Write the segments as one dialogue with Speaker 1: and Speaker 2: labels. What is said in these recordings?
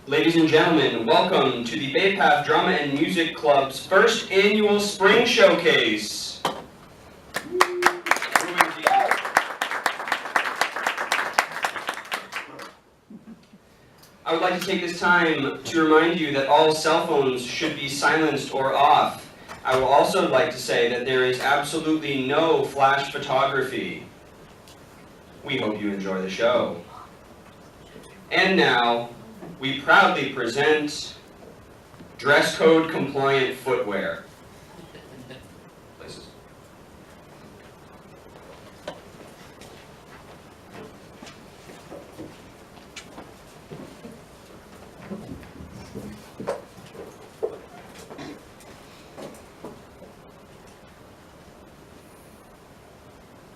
Speaker 1: Ladies and gentlemen, welcome to the Bay Path Drama and Music Club's first annual Spring Showcase. I would like to take this time to remind you that all cell phones should be silenced or off. I will also like to say that there is absolutely no flash photography. We hope you enjoy the show. And now, we proudly present dress code compliant footwear. Places.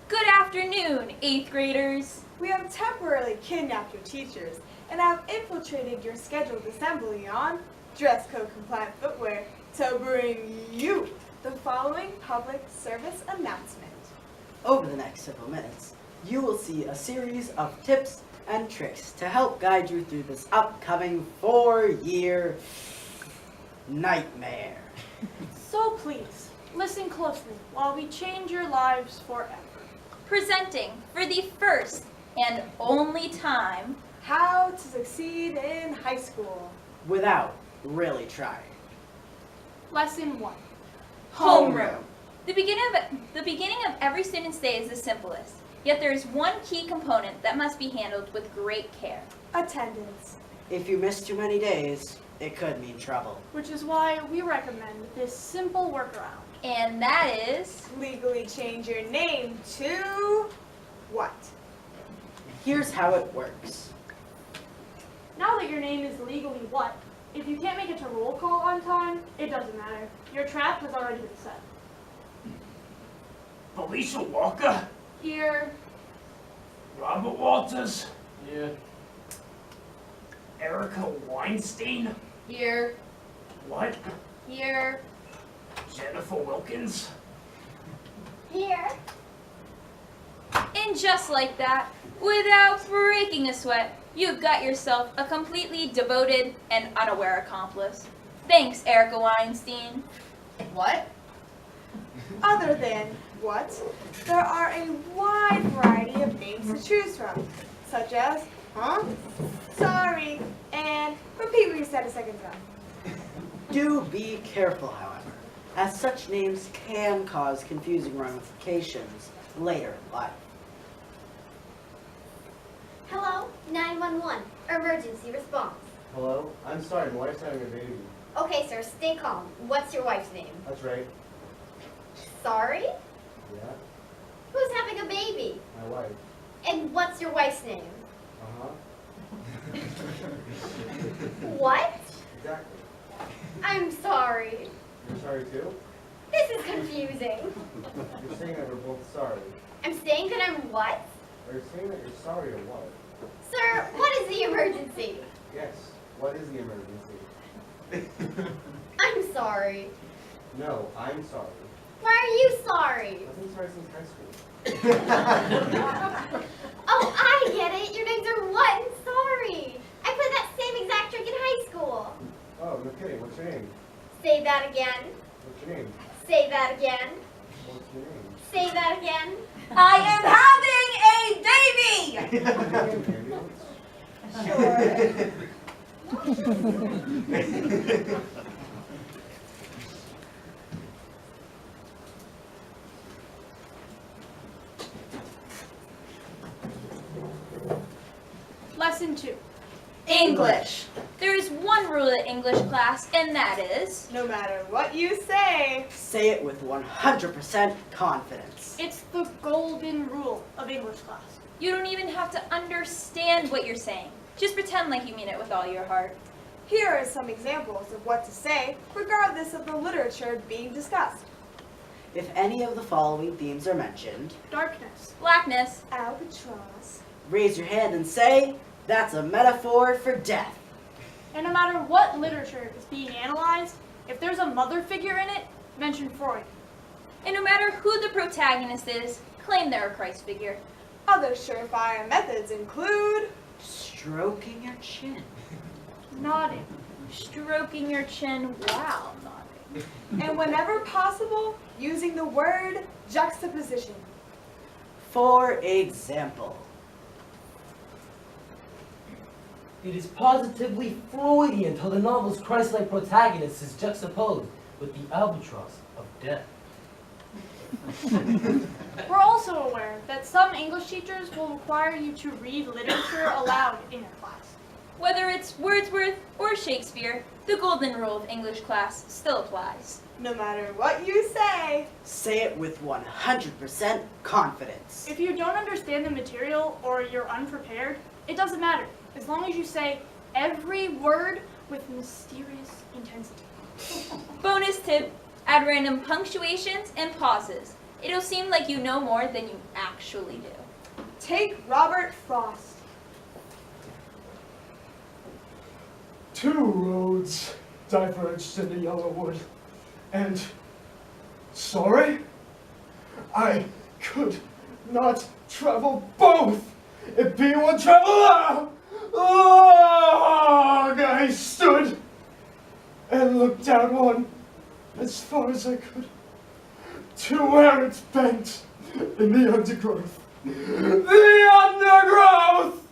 Speaker 2: Good afternoon, 8th graders.
Speaker 3: We have temporarily kidnapped your teachers and have infiltrated your scheduled assembly on dress code compliant footwear to bring you the following public service announcement.
Speaker 4: Over the next several minutes, you will see a series of tips and tricks to help guide you through this upcoming 4-year nightmare.
Speaker 5: So please, listen closely while we change your lives forever.
Speaker 2: Presenting for the first and only time,
Speaker 3: How to succeed in high school.
Speaker 4: Without really trying.
Speaker 5: Lesson 1.
Speaker 2: Homeroom. The beginning of every student's day is the simplest, yet there is one key component that must be handled with great care.
Speaker 3: Attendance.
Speaker 4: If you miss too many days, it could mean trouble.
Speaker 5: Which is why we recommend this simple workaround.
Speaker 2: And that is...
Speaker 3: Legally change your name to what?
Speaker 4: Here's how it works.
Speaker 5: Now that your name is legally what, if you can't make it to roll call on time, it doesn't matter. Your trap has already been set.
Speaker 6: Felicia Walker?
Speaker 5: Here,
Speaker 6: Robert Walters?
Speaker 7: Yeah.
Speaker 6: Erica Weinstein?
Speaker 5: here,
Speaker 6: What?
Speaker 5: here,
Speaker 6: Jennifer Wilkens?
Speaker 2: Here. And just like that, without breaking a sweat, you've got yourself a completely devoted and unaware accomplice. Thanks, Erica Weinstein.
Speaker 3: What? Other than what, there are a wide variety of names to choose from, such as, huh? Sorry, and repeat what you said a second ago.
Speaker 4: Do be careful, however, as such names can cause confusing ramifications later in life.
Speaker 8: Hello, 911, emergency response.
Speaker 7: Hello? I'm sorry, my wife's having a baby.
Speaker 8: Okay, sir, stay calm. What's your wife's name?
Speaker 7: That's right.
Speaker 8: Sorry?
Speaker 7: Yeah?
Speaker 8: Who's having a baby?
Speaker 7: My wife.
Speaker 8: And what's your wife's name?
Speaker 7: Uh-huh.
Speaker 8: What?
Speaker 7: Exactly.
Speaker 8: I'm sorry.
Speaker 7: You're sorry too?
Speaker 8: This is confusing.
Speaker 7: You're saying that we're both sorry.
Speaker 8: I'm saying that I'm what?
Speaker 7: Are you saying that you're sorry or what?
Speaker 8: Sir, what is the emergency?
Speaker 7: Yes. What is the emergency?
Speaker 8: I'm sorry.
Speaker 7: No, I'm sorry.
Speaker 8: Why are you sorry?
Speaker 7: I've been sorry since high school.
Speaker 8: Oh, I get it. Your names are what and sorry. I put that same exact trick in high school.
Speaker 7: Oh, no kidding. What's your name?
Speaker 8: Say that again.
Speaker 7: What's your name?
Speaker 8: Say that again.
Speaker 7: What's your name?
Speaker 8: Say that again.
Speaker 2: I am having a baby!
Speaker 5: lesson 2.
Speaker 2: English. There is one rule in English class, and that is...
Speaker 3: No matter what you say.
Speaker 4: Say it with 100% confidence.
Speaker 5: It's the golden rule of English class.
Speaker 2: You don't even have to understand what you're saying. Just pretend like you mean it with all your heart.
Speaker 3: Here are some examples of what to say, regardless of the literature being discussed.
Speaker 4: If any of the following themes are mentioned,
Speaker 5: Darkness.
Speaker 2: Blackness.
Speaker 3: Albatross.
Speaker 4: raise your hand and say, that's a metaphor for death.
Speaker 5: And no matter what literature is being analyzed, if there's a mother figure in it, mention Freud.
Speaker 2: And no matter who the protagonist is, claim they're a Christ figure.
Speaker 3: Other surefire methods include
Speaker 4: Stroking your chin.
Speaker 5: nodding.
Speaker 2: Stroking your chin while nodding.
Speaker 3: And whenever possible, using the word juxtaposition.
Speaker 4: For example,
Speaker 9: It is positively Freudian till the novel's Christ-like protagonist is juxtaposed with the albatross of death.
Speaker 5: We're also aware that some English teachers will require you to read literature aloud in your class.
Speaker 2: Whether it's Wordsworth or Shakespeare, the golden rule of English class still applies.
Speaker 3: No matter what you say.
Speaker 4: say it with 100% confidence.
Speaker 5: If you don't understand the material or you're unprepared, it doesn't matter, as long as you say every word with mysterious intensity.
Speaker 2: Bonus tip, add random punctuations and pauses. It'll seem like you know more than you actually do.
Speaker 3: Take Robert Frost.
Speaker 7: Two roads diverged in the yellow wood, and sorry, I could not travel both. If be one travel long, I stood and looked down one as far as I could to where it's bent in the undergrowth. The undergrowth!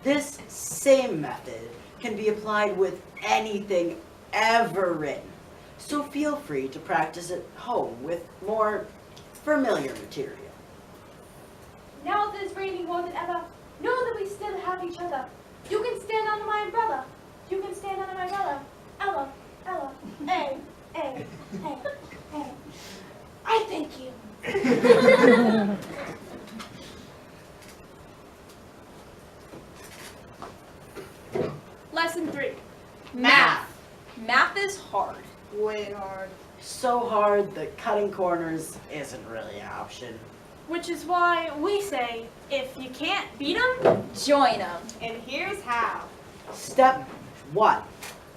Speaker 4: This same method can be applied with anything ever written, so feel free to practice at home with more familiar material.
Speaker 8: Now that it's raining more than ever, know that we still have each other. You can stand under my umbrella. You can stand under my umbrella. Ella, Ella, hey, hey, hey, hey. I thank you.
Speaker 5: Lesson 3.
Speaker 2: Math. Math is hard.
Speaker 3: Way hard.
Speaker 4: So hard that cutting corners isn't really an option.
Speaker 5: Which is why we say, if you can't beat 'em,
Speaker 2: Join them.
Speaker 3: And here's how.
Speaker 4: Step 1.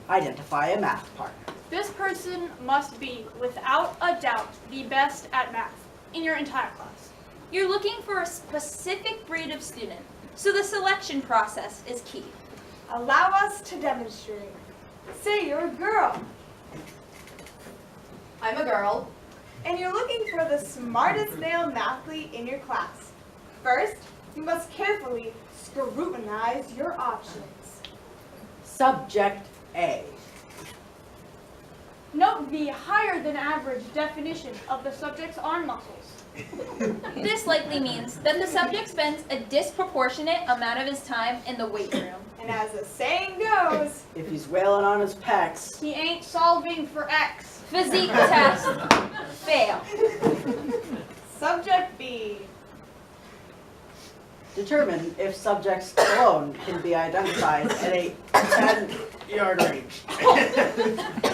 Speaker 4: Identify a math partner.
Speaker 5: this person must be, without a doubt, the best at math in your entire class.
Speaker 2: You're looking for a specific breed of student, so the selection process is key.
Speaker 3: Allow us to demonstrate. Say you're a girl,
Speaker 10: I'm a girl.
Speaker 3: and you're looking for the smartest male mathlete in your class. First, you must carefully scrutinize your options.
Speaker 4: Subject A.
Speaker 5: Note the higher than average definition of the subject's arm muscles.
Speaker 2: This likely means that the subject spends a disproportionate amount of his time in the weight room.
Speaker 3: And as the saying goes,
Speaker 4: If he's wailing on his pecs,
Speaker 5: He ain't solving for X.
Speaker 2: Physique test, fail.
Speaker 3: subject B.
Speaker 4: determine if subject's cologne can be identified at a 10-yard range.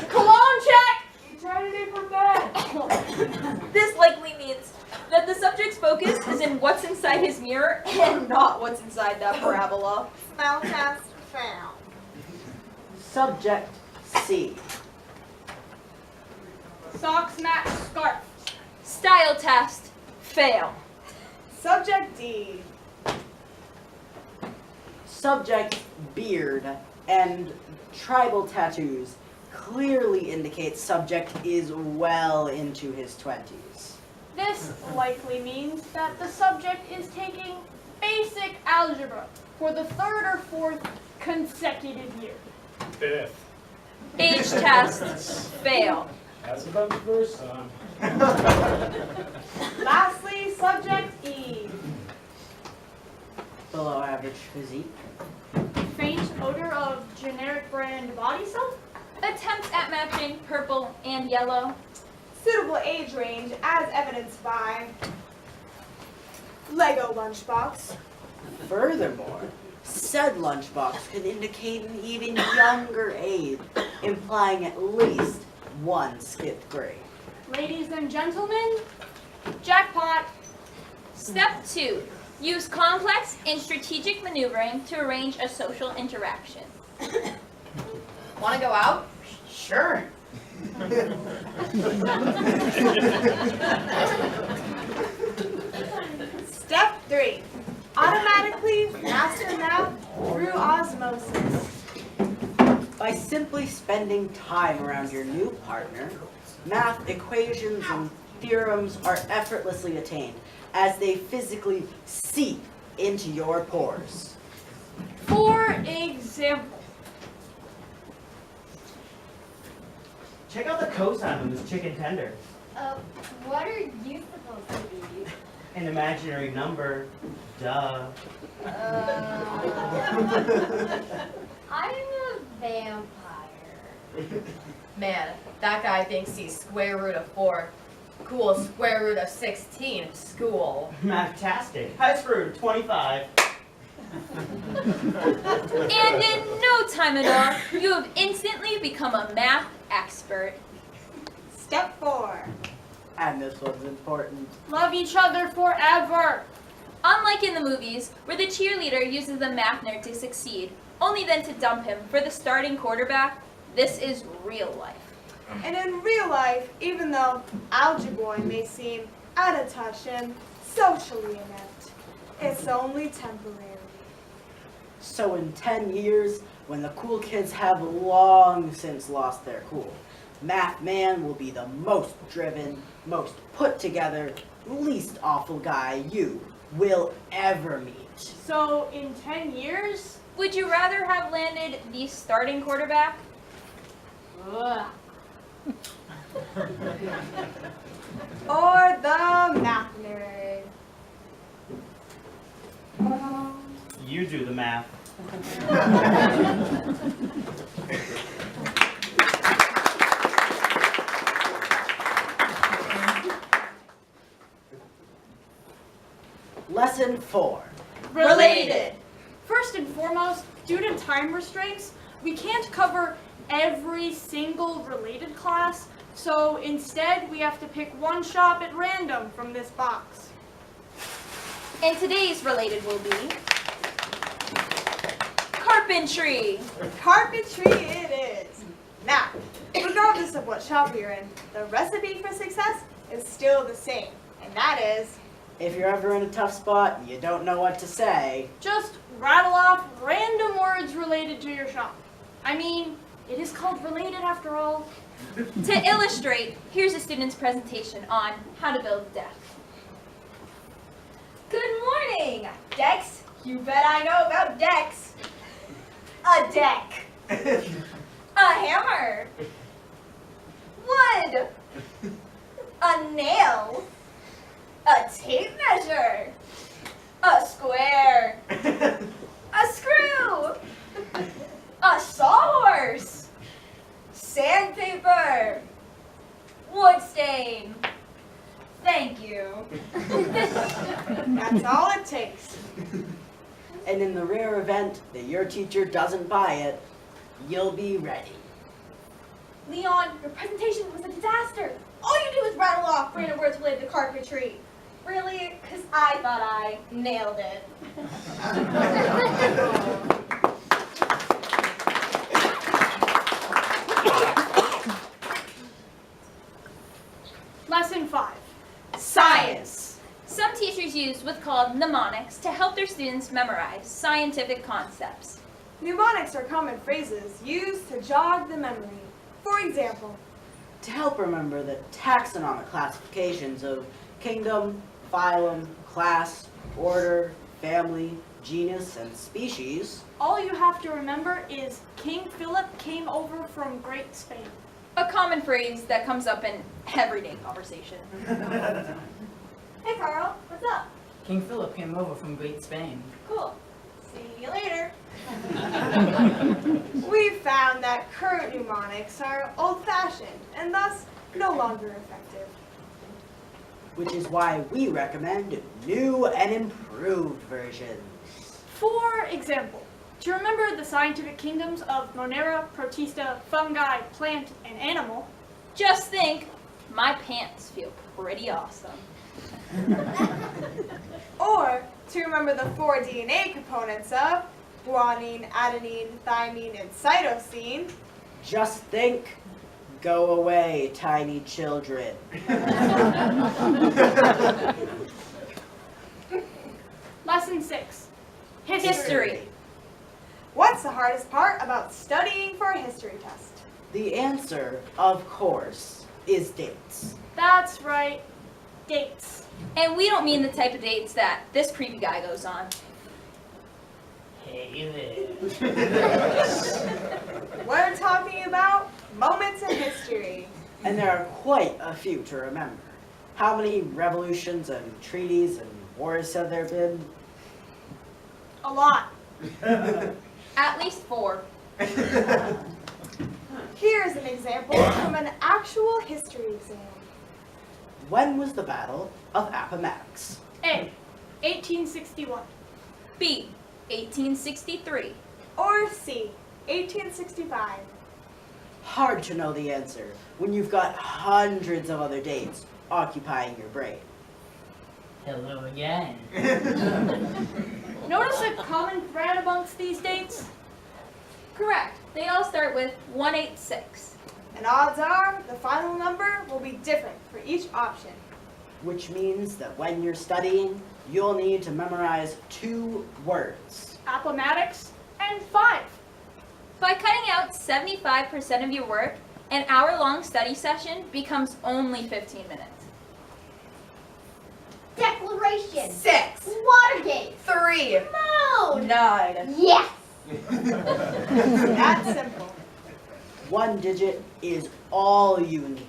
Speaker 5: Cologne check! Eternity for bed.
Speaker 2: This likely means that the subject's focus is in what's inside his mirror and not what's inside that parabola.
Speaker 3: Smell test fail.
Speaker 4: Subject C.
Speaker 5: Socks match scarf.
Speaker 2: Style test, fail.
Speaker 3: Subject D.
Speaker 4: Subject beard and tribal tattoos clearly indicate subject is well into his 20s.
Speaker 5: This likely means that the subject is taking basic algebra for the third or fourth consecutive year.
Speaker 7: Fifth.
Speaker 2: Age test, fail.
Speaker 7: That's about the first time.
Speaker 3: Lastly, subject E.
Speaker 4: Below average physique.
Speaker 5: Faint odor of generic brand body soap.
Speaker 2: Attempts at matching purple and yellow.
Speaker 3: Suitable age range as evidenced by Lego lunchbox.
Speaker 4: Furthermore, said lunchbox could indicate an even younger age, implying at least 1 skipped grade.
Speaker 5: Ladies and gentlemen, jackpot.
Speaker 2: Step 2. Use complex and strategic maneuvering to arrange a social interaction.
Speaker 10: Wanna go out?
Speaker 4: Sure.
Speaker 3: Step 3. Automatically master math through osmosis. osmosis.
Speaker 4: By simply spending time around your new partner, math equations and theorems are effortlessly attained as they physically seep into your pores.
Speaker 5: For example,
Speaker 11: Check out the cosine of this chicken tender.
Speaker 8: What are you supposed to be?
Speaker 11: An imaginary number. Duh.
Speaker 8: I'm a vampire.
Speaker 10: Man, that guy thinks he's square root of 4. Cool square root of 16 at school.
Speaker 11: Mathtastic. High screwed. 25.
Speaker 2: And in no time at all, you have instantly become a math expert.
Speaker 3: Step 4.
Speaker 4: And this one's important.
Speaker 5: love each other forever.
Speaker 2: Unlike in the movies, where the cheerleader uses the math nerd to succeed, only then to dump him for the starting quarterback, this is real life.
Speaker 3: And in real life, even though Algebra Boy may seem out of touch and socially inept, it's only temporary.
Speaker 4: So in 10 years, when the cool kids have long since lost their cool, Math Man will be the most driven, most put together, least awful guy you will ever meet.
Speaker 5: So in 10 years,
Speaker 2: Would you rather have landed the starting quarterback?
Speaker 5: ugh,
Speaker 3: Or the math nerd.
Speaker 11: You do the math.
Speaker 4: Lesson 4.
Speaker 5: related. First and foremost, due to time restraints, we can't cover every single related class, so instead we have to pick one shop at random from this box.
Speaker 2: And today's related will be carpentry.
Speaker 3: Carpentry it is. Now, regardless of what shop you're in, the recipe for success is still the same, and that is
Speaker 4: If you're ever in a tough spot and you don't know what to say,
Speaker 5: Just rattle off random words related to your shop. I mean, it is called related after all.
Speaker 2: To illustrate, here's a student's presentation on how to build a deck.
Speaker 8: Good morning, Dex. You bet I know about decks. A deck. A hammer. Wood. A nail. A tape measure. A square. A screw. A sawhorse. Sandpaper. Wood stain. Thank you.
Speaker 3: that's all it takes.
Speaker 4: and in the rare event that your teacher doesn't buy it, you'll be ready.
Speaker 8: Leon, your presentation was a disaster. All you do is rattle off random words related to carpentry. Really? Because I thought I nailed it.
Speaker 5: Lesson 5.
Speaker 2: Science. Some teachers use what's called mnemonics to help their students memorize scientific concepts.
Speaker 3: Mnemonics are common phrases used to jog the memory. For example,
Speaker 4: To help remember the taxonomic classifications of kingdom, phylum, class, order, family, genus, and species,
Speaker 5: All you have to remember is King Philip came over from Great Spain.
Speaker 2: A common phrase that comes up in everyday conversation.
Speaker 8: Hey Carl, what's up?
Speaker 9: King Philip came over from Great Spain.
Speaker 8: Cool. See you later.
Speaker 3: we found that current mnemonics are old-fashioned and thus no longer effective.
Speaker 4: which is why we recommend new and improved versions.
Speaker 5: For example, to remember the scientific kingdoms of Monera, Protista, fungi, plant, and animal,
Speaker 2: Just think, my pants feel pretty awesome.
Speaker 3: Or to remember the 4 DNA components of guanine, adenine, thymine, and cytosine.
Speaker 4: Just think, go away, tiny children.
Speaker 5: Lesson 6.
Speaker 2: History.
Speaker 3: What's the hardest part about studying for a history test?
Speaker 4: The answer, of course, is dates.
Speaker 5: That's right, dates.
Speaker 2: And we don't mean the type of dates that this creepy guy goes on.
Speaker 6: Hey there.
Speaker 3: We're talking about moments in history.
Speaker 4: And there are quite a few to remember. How many revolutions and treaties and wars have there been?
Speaker 5: A lot.
Speaker 2: At least 4.
Speaker 3: Here's an example from an actual history exam.
Speaker 4: When was the Battle of Appomattox?
Speaker 5: A, 1861.
Speaker 2: B, 1863.
Speaker 3: Or C, 1865.
Speaker 4: Hard to know the answer when you've got hundreds of other dates occupying your brain.
Speaker 9: Hello again.
Speaker 5: Notice a common thread amongst these dates?
Speaker 2: Correct. They all start with 186.
Speaker 3: And odds are the final number will be different for each option.
Speaker 4: Which means that when you're studying, you'll need to memorize 2 words.
Speaker 5: Appomattox and 5.
Speaker 2: By cutting out 75% of your work, an hour-long study session becomes only 15 minutes.
Speaker 8: Declaration.
Speaker 10: 6,
Speaker 8: Watergate.
Speaker 10: 3,
Speaker 8: Moan.
Speaker 10: 9.
Speaker 8: Yes.
Speaker 3: That's simple.
Speaker 4: 1 digit is all you need.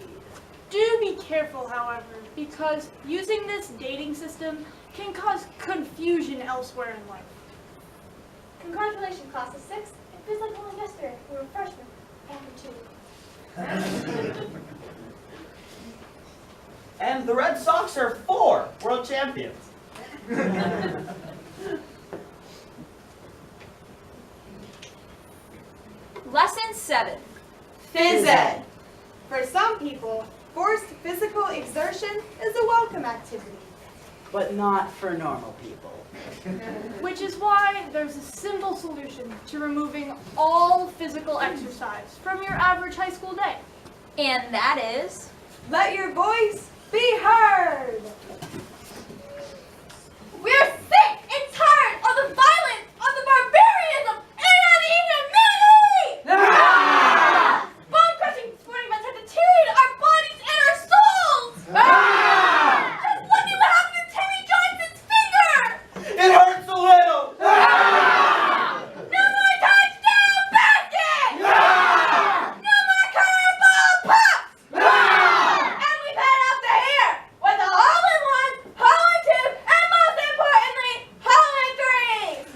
Speaker 5: Do be careful, however, because using this dating system can cause confusion elsewhere in life.
Speaker 8: Congratulations, class of 6. It feels like only yesterday we were freshmen. After 2.
Speaker 11: And the Red Sox are 4 world champions.
Speaker 2: Lesson 7.
Speaker 3: Phys ed. For some people, forced physical exertion is a welcome activity.
Speaker 4: But not for normal people.
Speaker 5: Which is why there's a simple solution to removing all physical exercise from your average high school day.
Speaker 2: And that is...
Speaker 3: Let your voice be heard.
Speaker 8: We're sick and tired of the violence, of the barbarism, and of the inhumanity! Bone-crushing sporting events have deteriorated our bodies and our souls! Just look at what happened to Timmy Johnson's finger!
Speaker 11: It hurts a little.
Speaker 8: No more touchdown baskets! No more curveball pucks! And we've had up to here with a hole-in-one, hole-in-two, and most importantly, hole-in-threes!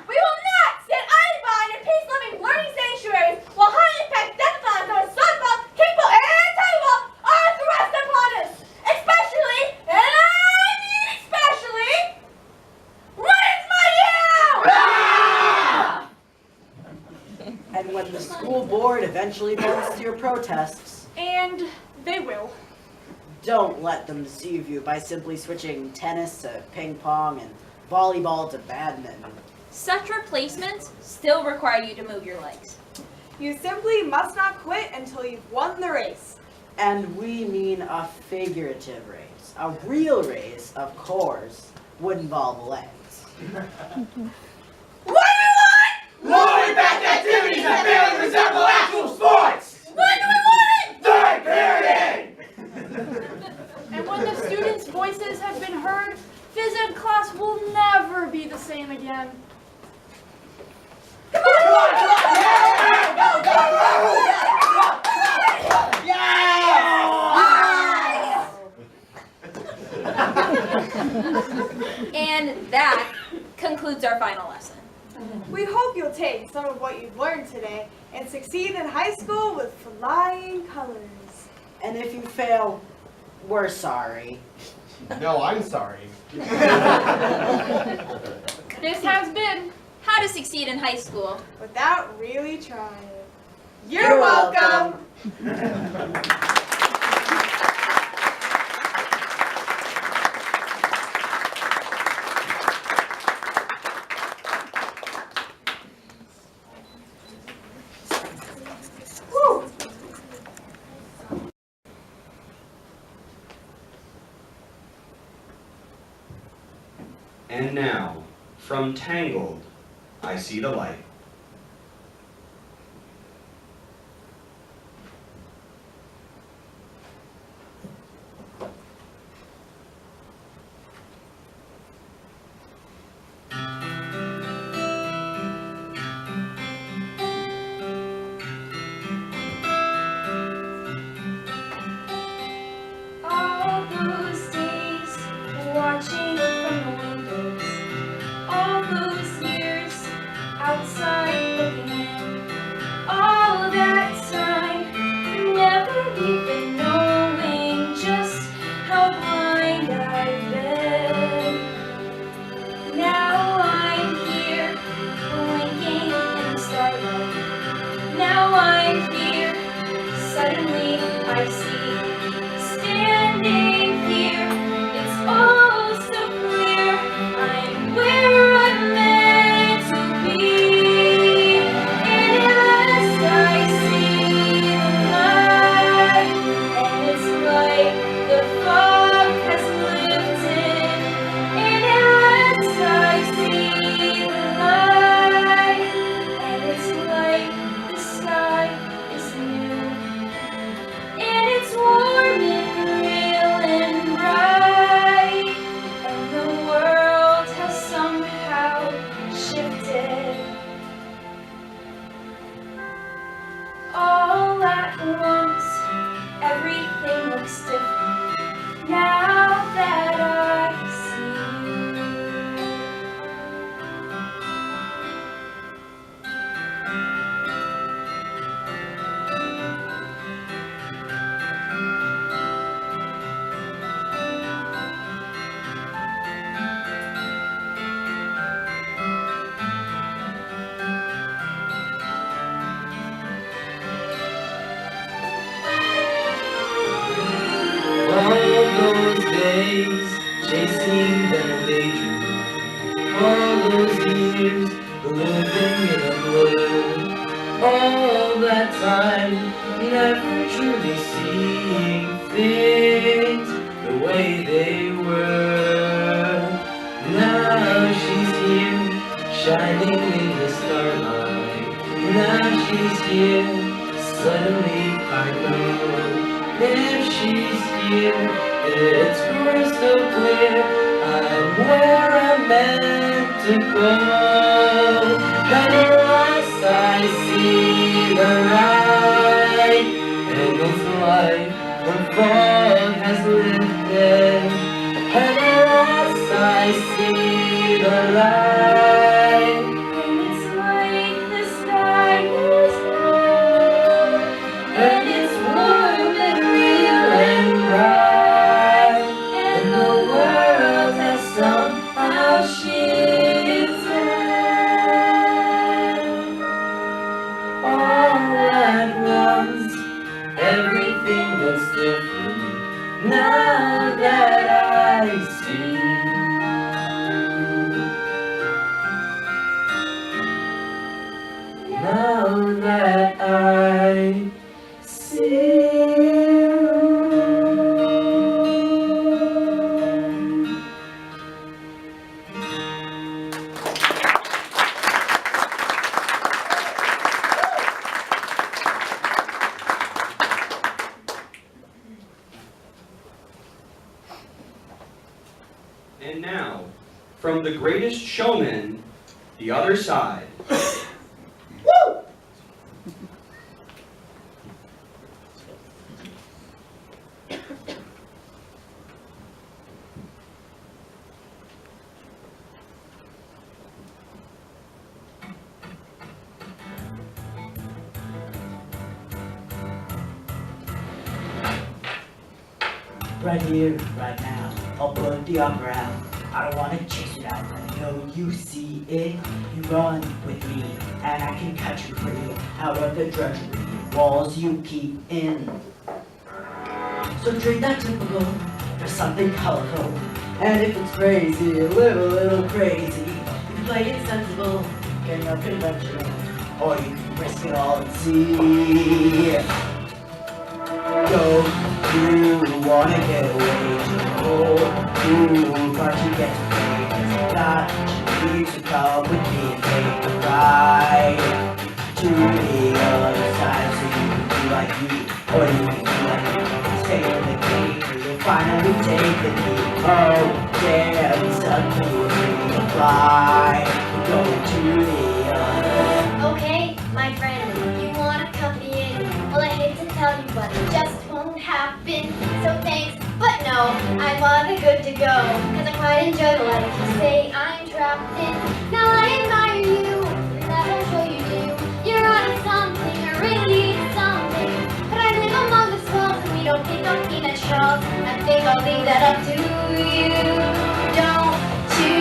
Speaker 8: We will not sit idly by in peace-loving learning sanctuaries while high-impact death-a-thons on softball, kickball, and tetherball are thrust upon us! Especially, and I mean especially, when it's my year!
Speaker 4: And when the school board eventually votes your protests,
Speaker 5: And they will.
Speaker 4: don't let them deceive you by simply switching tennis to ping pong and volleyball to badminton.
Speaker 2: Such replacements still require you to move your legs.
Speaker 3: You simply must not quit until you've won the race.
Speaker 4: And we mean a figurative race. A real race, of course, would involve legs.
Speaker 8: What do we want?
Speaker 11: Low-impact activities that barely resemble actual sports.
Speaker 8: When do we want it?
Speaker 11: Third period.
Speaker 5: And when the students' voices have been heard, phys ed class will never be the same again.
Speaker 11: Come on, come on. Go, go, go.
Speaker 2: And that concludes our final lesson.
Speaker 3: We hope you'll take some of what you've learned today and succeed in high school with flying colors.
Speaker 4: And if you fail, we're sorry.
Speaker 7: No, I'm sorry.
Speaker 5: This has been
Speaker 2: How to Succeed in High School.
Speaker 3: Without really trying. You're
Speaker 4: You're
Speaker 3: welcome. Whew.
Speaker 1: And now, from Tangled, I see the light.
Speaker 2: All those days watching from the windows, all those years outside looking in, all that time never even knowing just how blind I've been. Now I'm here blinking in the starlight. Now I'm here, suddenly I see. Standing here, it's all so clear. I'm where I'm meant to be. And at last I see the light, and it's like the fog has lifted. And at last I see the light, and it's like the sky is new. And it's warm and real and bright, and the world has somehow shifted. All at once, everything looks different now that I see you.
Speaker 9: All those days chasing their daydream, all those years living in a blur, all that time never truly seeing things the way they were. Now she's here, shining in the starlight. Now she's here, suddenly I know. If she's here, it's crystal clear. I'm where I'm meant to go. And at last I see the light, and it's like the fog has lifted. And at last I see the light,
Speaker 2: And it's like the sky is blue,
Speaker 9: and it's warm and real and bright,
Speaker 2: and the world has somehow shifted.
Speaker 9: all at once. Everything looks different now that I see. Now that I see.
Speaker 1: And now, from the greatest showman, the other side.
Speaker 11: Right here, right now, I'll blurt the opera out. I don't wanna chase it out. I know you see it. You run with me, and I can cut you free out of the drudgery walls you keep in. So trade that typical for something colorful. And if it's crazy, a little crazy, you can play it sensible, getting up conventional, or you can risk it all and see. Go, you wanna get away to the hole, but you get to pay. Got you to come with me and take Or you can feel like you stay in the game, or you'll finally take the lead. Oh, damn, Sutton, we're ready to fly. We're going to the other.
Speaker 8: Okay, my friend, you wanna come me in? Well, I hate to tell you, but it just won't happen. So thanks, but no, I'm all good to go. Cause I quite enjoy the life you say I'm trapped in. Now I admire you, and that I'm sure you do. You're on to something, or really something. But I live among the swells, and we don't get no peanut shells. I think I'll leave that up to you. Don't you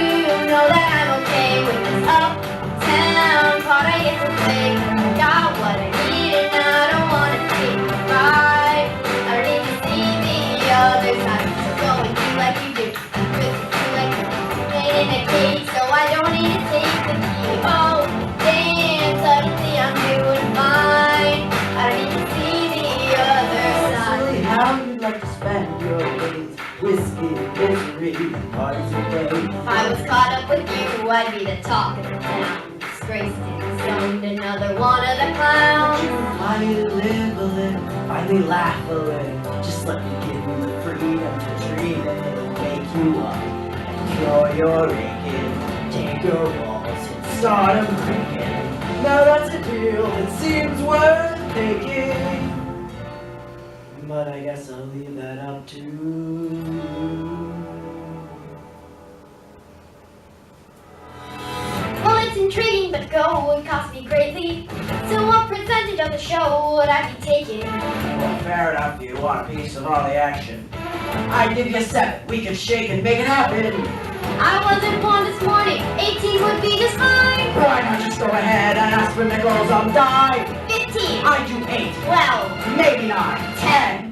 Speaker 8: know that I'm okay with this uptown part I get to play? I got what I need and I don't wanna take a ride. I don't need to see the other side. So go and do like you do. Good to do like you made in a cage. So I don't need to take the key. Oh, damn, suddenly I'm doing fine. I don't need to see the other side.
Speaker 11: Silly, how you'd like to spend your days? Whiskey, misery, parties and days.
Speaker 8: If I was caught up with you, I'd be the talk of the town. Disgraced and disowned, another one of the clowns.
Speaker 11: Finally live a little, finally laugh a little. Just let me give you the freedom to dream it. Wake you up and throw your aching. Take your balls and start 'em breaking. Now that's a deal that seems worth taking. But I guess I'll leave that up to you.
Speaker 8: Well, it's intriguing, but go would cost me greatly. So what percentage of the show would I be taking?
Speaker 11: Well, fair enough, you want a piece of all the action. I'd give you 7. We could shake and make it happen.
Speaker 8: I wasn't born this morning. 18 would be just fine.
Speaker 11: Why not just go ahead and ask for nickels on dime?
Speaker 8: 15.
Speaker 11: I do 8.
Speaker 8: 12.
Speaker 11: Maybe 9. 10.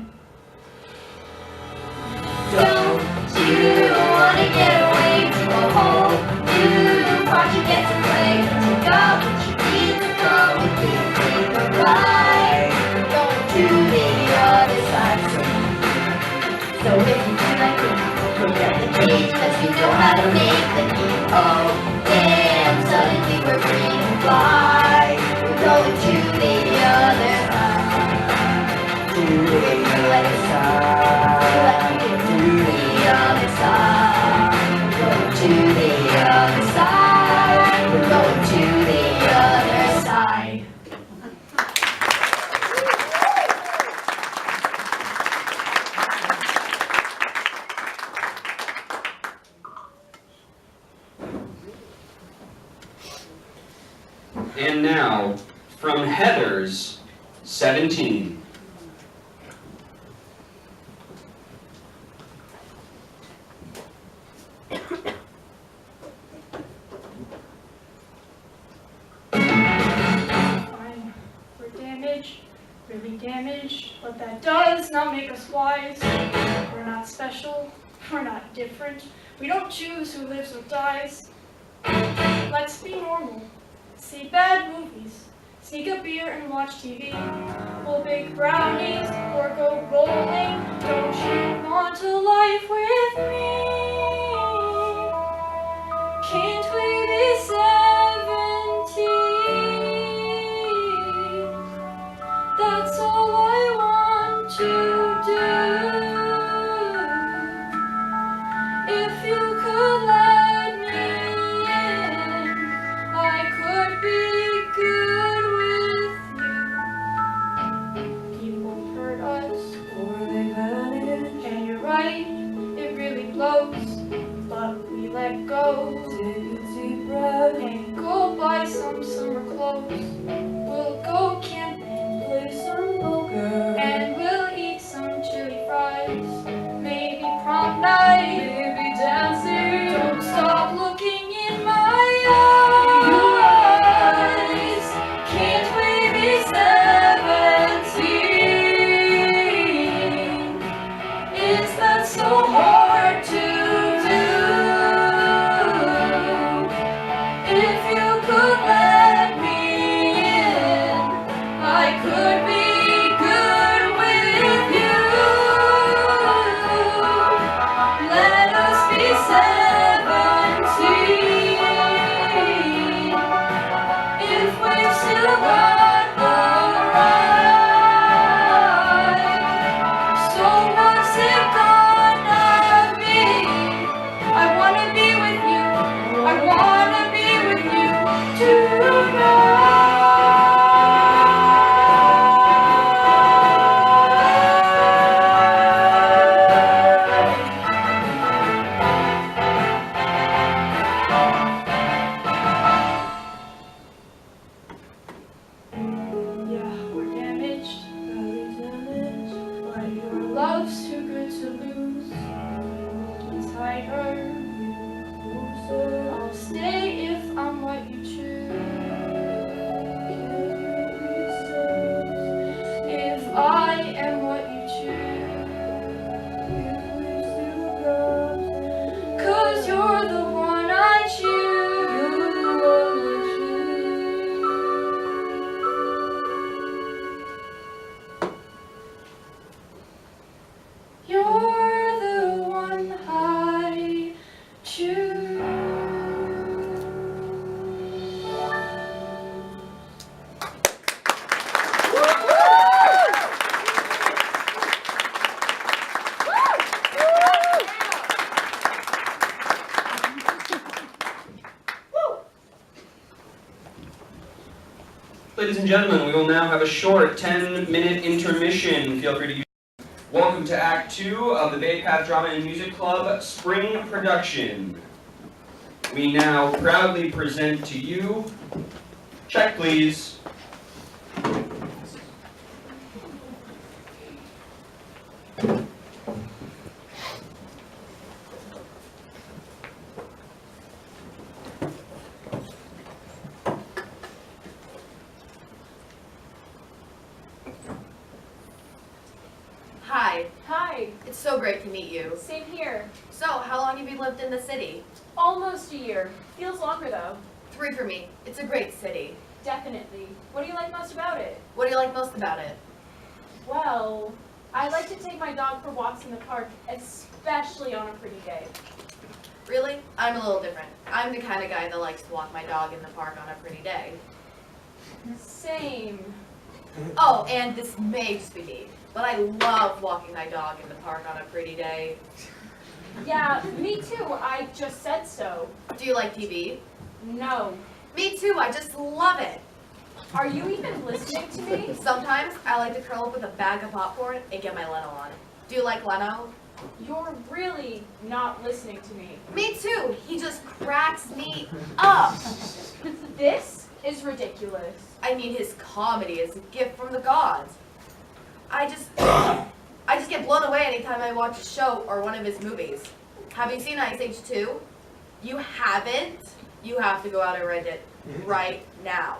Speaker 8: Don't you wanna get away to a whole new part you get to play? You got what you need to go with me. Take a ride. Going to the other side. So if you feel like me, forget the cage, cause you know how to make the key. Oh, damn, suddenly we're free to fly. We're going to the other side.
Speaker 11: To the other side.
Speaker 8: To the other side. We're going to the other side. We're going to the other side.
Speaker 1: And now, from Heather's 17.
Speaker 5: Fine. We're damaged, really damaged, but that does not make us wise. We're not special, we're not different. We don't choose who lives or dies. Let's be normal. See bad movies, sneak a beer and watch TV, pull big brownies or go bowling. Don't you want a life with me? Can't we be 17? That's all I want to do. If you could let me in, I could be good with you. People hurt us, or they vanish. And you're right, it really blows. But we let go. Take a deep breath and go buy some summer clothes. We'll go camping, play some poker, and we'll eat some chili fries. Maybe prom night, maybe dancing. Don't stop looking in my eyes. Can't we be 17? Is that so hard to do? If you could let me in, I am what you choose. 'Cause you're the one I choose. You're the one I choose.
Speaker 1: Ladies and gentlemen, we will now have a short 10-minute intermission. Feel free to use. Welcome to Act 2 of the Bay Path Drama and Music Club Spring Production. We now proudly present to you, check please.
Speaker 10: Hi,
Speaker 2: Hi,
Speaker 10: it's so great to meet you.
Speaker 2: same here.
Speaker 10: So, how long have you lived in the city?
Speaker 2: Almost a year. Feels longer though.
Speaker 10: 3 for me. It's a great city.
Speaker 2: Definitely. What do you like most about it?
Speaker 10: What do you like most about it?
Speaker 2: Well, I like to take my dog for walks in the park, especially on a pretty day.
Speaker 10: Really? I'm a little different. I'm the kind of guy that likes to walk my dog in the park on a pretty day.
Speaker 2: Same.
Speaker 10: Oh, and this may just be me, but I love walking my dog in the park on a pretty day.
Speaker 2: Yeah, me too. I just said so.
Speaker 10: Do you like TV?
Speaker 2: No.
Speaker 10: Me too, I just love it.
Speaker 2: Are you even listening to me?
Speaker 10: Sometimes I like to curl up with a bag of popcorn and get my Leno on. Do you like Leno?
Speaker 2: You're really not listening to me.
Speaker 10: Me too, he just cracks me up.
Speaker 2: This is ridiculous.
Speaker 10: I mean, his comedy is a gift from the gods. I just get blown away anytime I watch a show or one of his movies. Have you seen Ice Age 2? You haven't? You have to go out and rent it right now.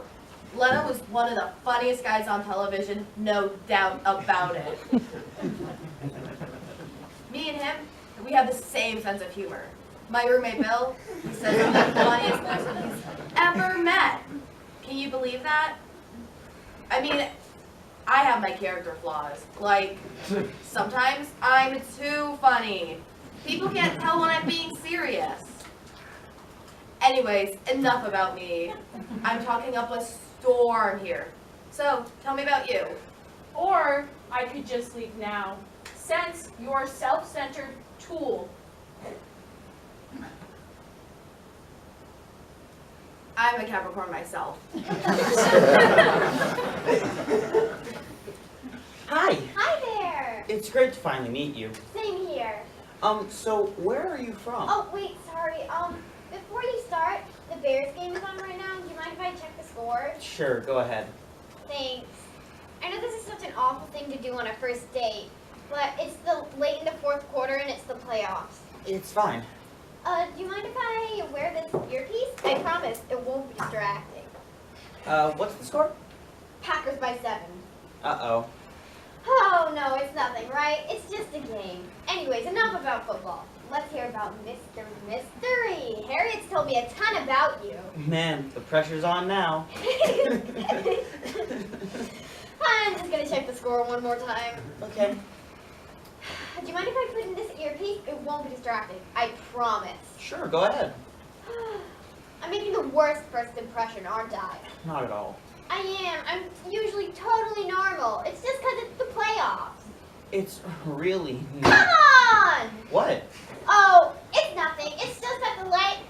Speaker 10: Leno was one of the funniest guys on television, no doubt about it. Me and him, we have the same sense of humor. My roommate Bill, he says I'm the funniest person he's ever met. Can you believe that? I mean, I have my character flaws. Like, sometimes I'm too funny. People can't tell when I'm being serious. Anyways, enough about me. I'm talking up a storm here. So, tell me about you.
Speaker 2: Or I could just leave now, since you're a self-centered tool.
Speaker 10: I'm a Capricorn myself.
Speaker 11: Hi,
Speaker 8: Hi there.
Speaker 11: it's great to finally meet you.
Speaker 8: Same here.
Speaker 11: So where are you from?
Speaker 8: Oh, wait, sorry. Before you start, the Bears game is on right now. Do you mind if I check the score?
Speaker 11: Sure, go ahead.
Speaker 8: Thanks. I know this is such an awful thing to do on a first date, but it's the late in the fourth quarter and it's the playoffs.
Speaker 11: It's fine.
Speaker 8: Do you mind if I wear this earpiece? I promise it won't be distracting.
Speaker 11: What's the score?
Speaker 8: Packers by 7.
Speaker 11: Uh-oh.
Speaker 8: Oh, no, it's nothing, right? It's just a game. Anyways, enough about football. Let's hear about Mr. Mystery. Harriet's told me a ton about you.
Speaker 11: Man, the pressure's on now.
Speaker 8: I'm just going to check the score one more time.
Speaker 11: Okay.
Speaker 8: Do you mind if I put in this earpiece? It won't be distracting. I promise.
Speaker 11: Sure, go ahead.
Speaker 8: I'm making the worst first impression, aren't I?
Speaker 11: Not at all.
Speaker 8: I am. I'm usually totally normal. It's just because it's the playoffs.
Speaker 11: It's really
Speaker 8: Come on!
Speaker 11: What?
Speaker 8: Oh, it's nothing. It's just that the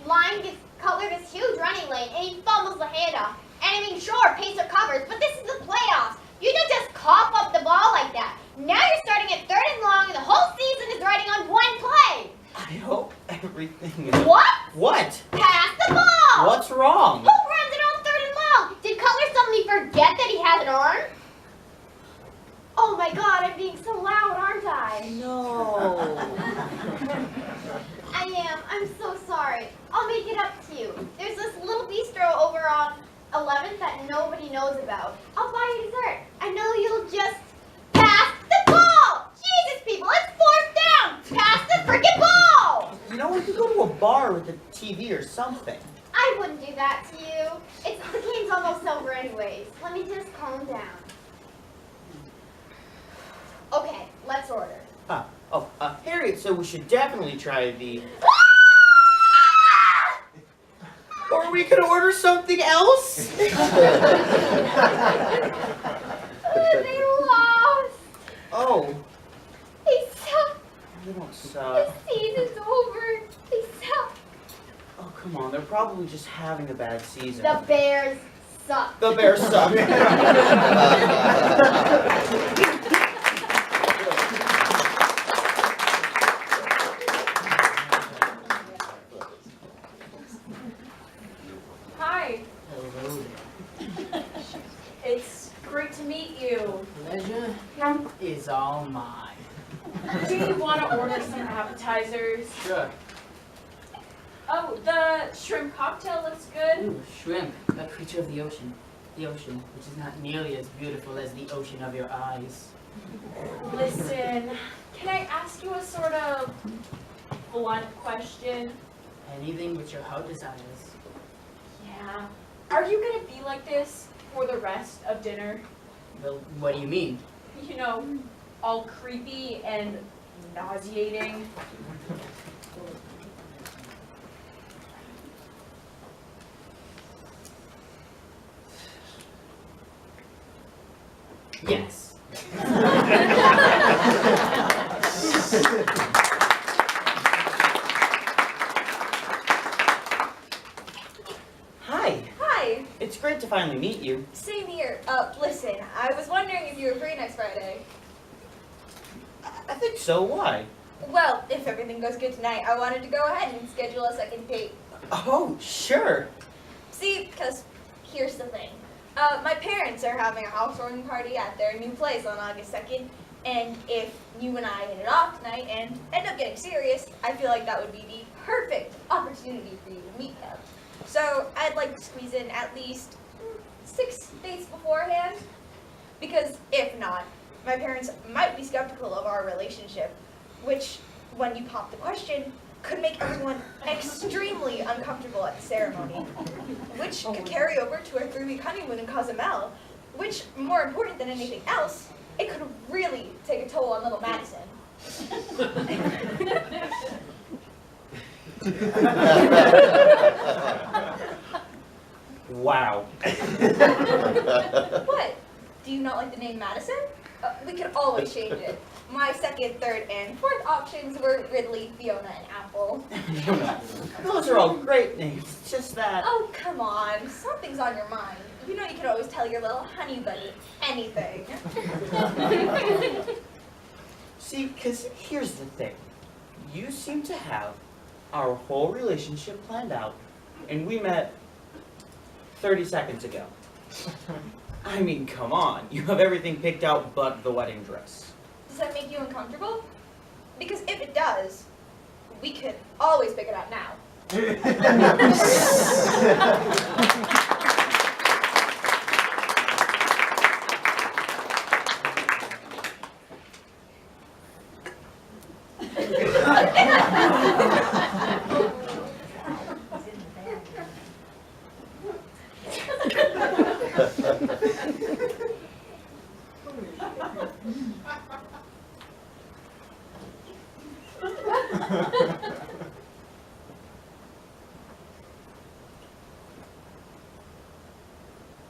Speaker 8: line gets colored this huge running lane and he fumbles the handoff. And I mean, sure, Pacer covers, but this is the playoffs. You don't just cough up the ball like that. Now you're starting at 3rd and long and the whole season is riding on one play.
Speaker 11: I hope everything is...
Speaker 8: What?
Speaker 11: What?
Speaker 8: Pass the ball!
Speaker 11: What's wrong?
Speaker 8: Who runs it on 3rd and long? Did Cutler suddenly forget that he has an arm? Oh my god, I'm being so loud, aren't I?
Speaker 11: No.
Speaker 8: I am. I'm so sorry. I'll make it up to you. There's this little bistro over on 11th that nobody knows about. I'll buy you dessert. I know you'll just pass freaking ball!
Speaker 11: You know, we could go to a bar with a TV or something.
Speaker 8: I wouldn't do that to you. The game's almost over anyways. Let me just calm down. Okay, let's order.
Speaker 11: Harriet said we should definitely try the... Or we could order something else.
Speaker 8: They lost.
Speaker 11: Oh,
Speaker 8: They suck.
Speaker 11: they don't
Speaker 8: The
Speaker 11: suck.
Speaker 8: season's over. They suck.
Speaker 11: Oh, come on. They're probably just having a bad season.
Speaker 8: The Bears suck.
Speaker 11: The Bears suck.
Speaker 5: Hi,
Speaker 9: Hello
Speaker 5: it's great to meet you.
Speaker 9: there. Pleasure is all mine.
Speaker 5: Do you want to order some appetizers?
Speaker 9: Sure.
Speaker 5: Oh, the shrimp cocktail looks good.
Speaker 9: Ooh, shrimp, a creature of the ocean. The ocean, which is not nearly as beautiful as the ocean of your eyes.
Speaker 5: Listen, can I ask you a sort of blunt question?
Speaker 9: Anything which your heart desires.
Speaker 5: Yeah. Are you gonna be like this for the rest of dinner?
Speaker 9: Well, what do you mean?
Speaker 5: You know, all creepy and nauseating.
Speaker 9: Yes.
Speaker 11: Hi.
Speaker 2: Hi.
Speaker 11: It's great to finally meet you.
Speaker 2: Same here. Listen, I was wondering if you were free next Friday.
Speaker 11: I think so. Why?
Speaker 2: Well, if everything goes good tonight, I wanted to go ahead and schedule a second date.
Speaker 11: Oh, sure.
Speaker 2: See, because here's the thing. My parents are having a housewarming party at their new place on August 2nd, and if you and I hit it off tonight and end up getting serious, I feel like that would be the perfect opportunity for you to meet them. So I'd like to squeeze in at least 6 dates beforehand, because if not, my parents might be skeptical of our relationship, which, when you pop the question, could make everyone extremely uncomfortable at the ceremony, which could carry over to our 3-week honeymoon in Cozumel, which, more important than anything else, it could really take a toll on little Madison.
Speaker 11: Wow.
Speaker 2: What? Do you not like the name Madison? We could always change it. My second, third, and fourth options were Ridley, Fiona, and Apple.
Speaker 11: Those are all great names. It's just that.
Speaker 2: Oh, come on. Something's on your mind. You know you can always tell your little honey bunny anything.
Speaker 11: See, because here's the thing. You seem to have our whole relationship planned out, and we met 30 seconds ago. I mean, come on. You have everything picked out but the wedding dress.
Speaker 2: Does that make you uncomfortable? Because if it does, we could always pick it out now.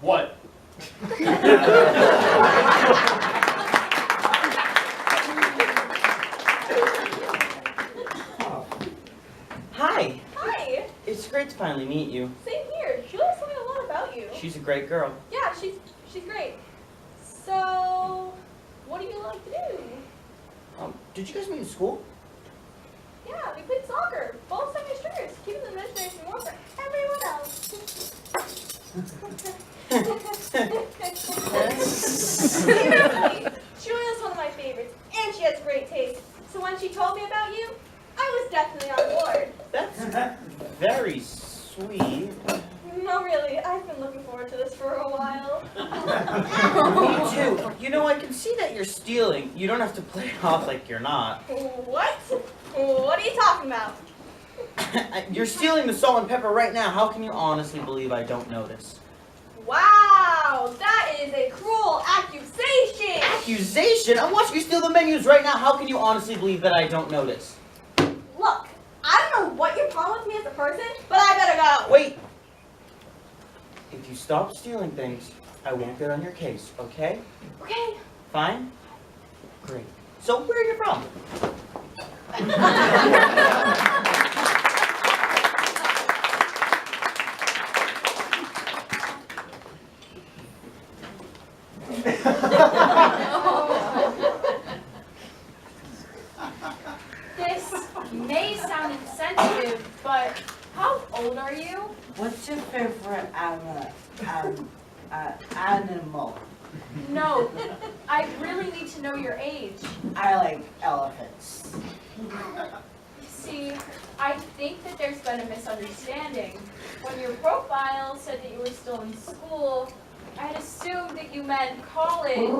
Speaker 6: What?
Speaker 11: Hi.
Speaker 2: Hi.
Speaker 11: It's great to finally meet you.
Speaker 2: Same here. Julia told me a lot about you.
Speaker 11: She's a great girl.
Speaker 2: Yeah, she's great. So, what do you like to do?
Speaker 11: Did you guys meet in school?
Speaker 2: Yeah, we played soccer. Both semesters. Keeping the nice and warm for everyone else. Seriously, Julia's one of my favorites, and she has great taste. So when she told me about you, I was definitely on board.
Speaker 11: That's very sweet.
Speaker 2: No, really, I've been looking forward to this for a while.
Speaker 11: Me too. You know, I can see that you're stealing. You don't have to play it off like you're not.
Speaker 2: What?
Speaker 3: What are you talking about?
Speaker 11: You're stealing the salt and pepper right now. How can you honestly believe I don't notice?
Speaker 3: Wow, that is a cruel accusation.
Speaker 11: Accusation? I'm watching you steal the menus right now. How can you honestly believe that I don't notice?
Speaker 3: Look, I don't know what your problem with me as a person, but I better go.
Speaker 11: Wait. If you stop stealing things, I won't get on your case, okay?
Speaker 3: Okay.
Speaker 11: Fine? Great. So where are you from?
Speaker 5: This may sound insensitive, but how old are you?
Speaker 4: What's your favorite animal?
Speaker 5: No, I really need to know your age.
Speaker 4: I like elephants.
Speaker 5: See, I think that there's been a misunderstanding. When your profile said that you were still in school, I had assumed that you meant college.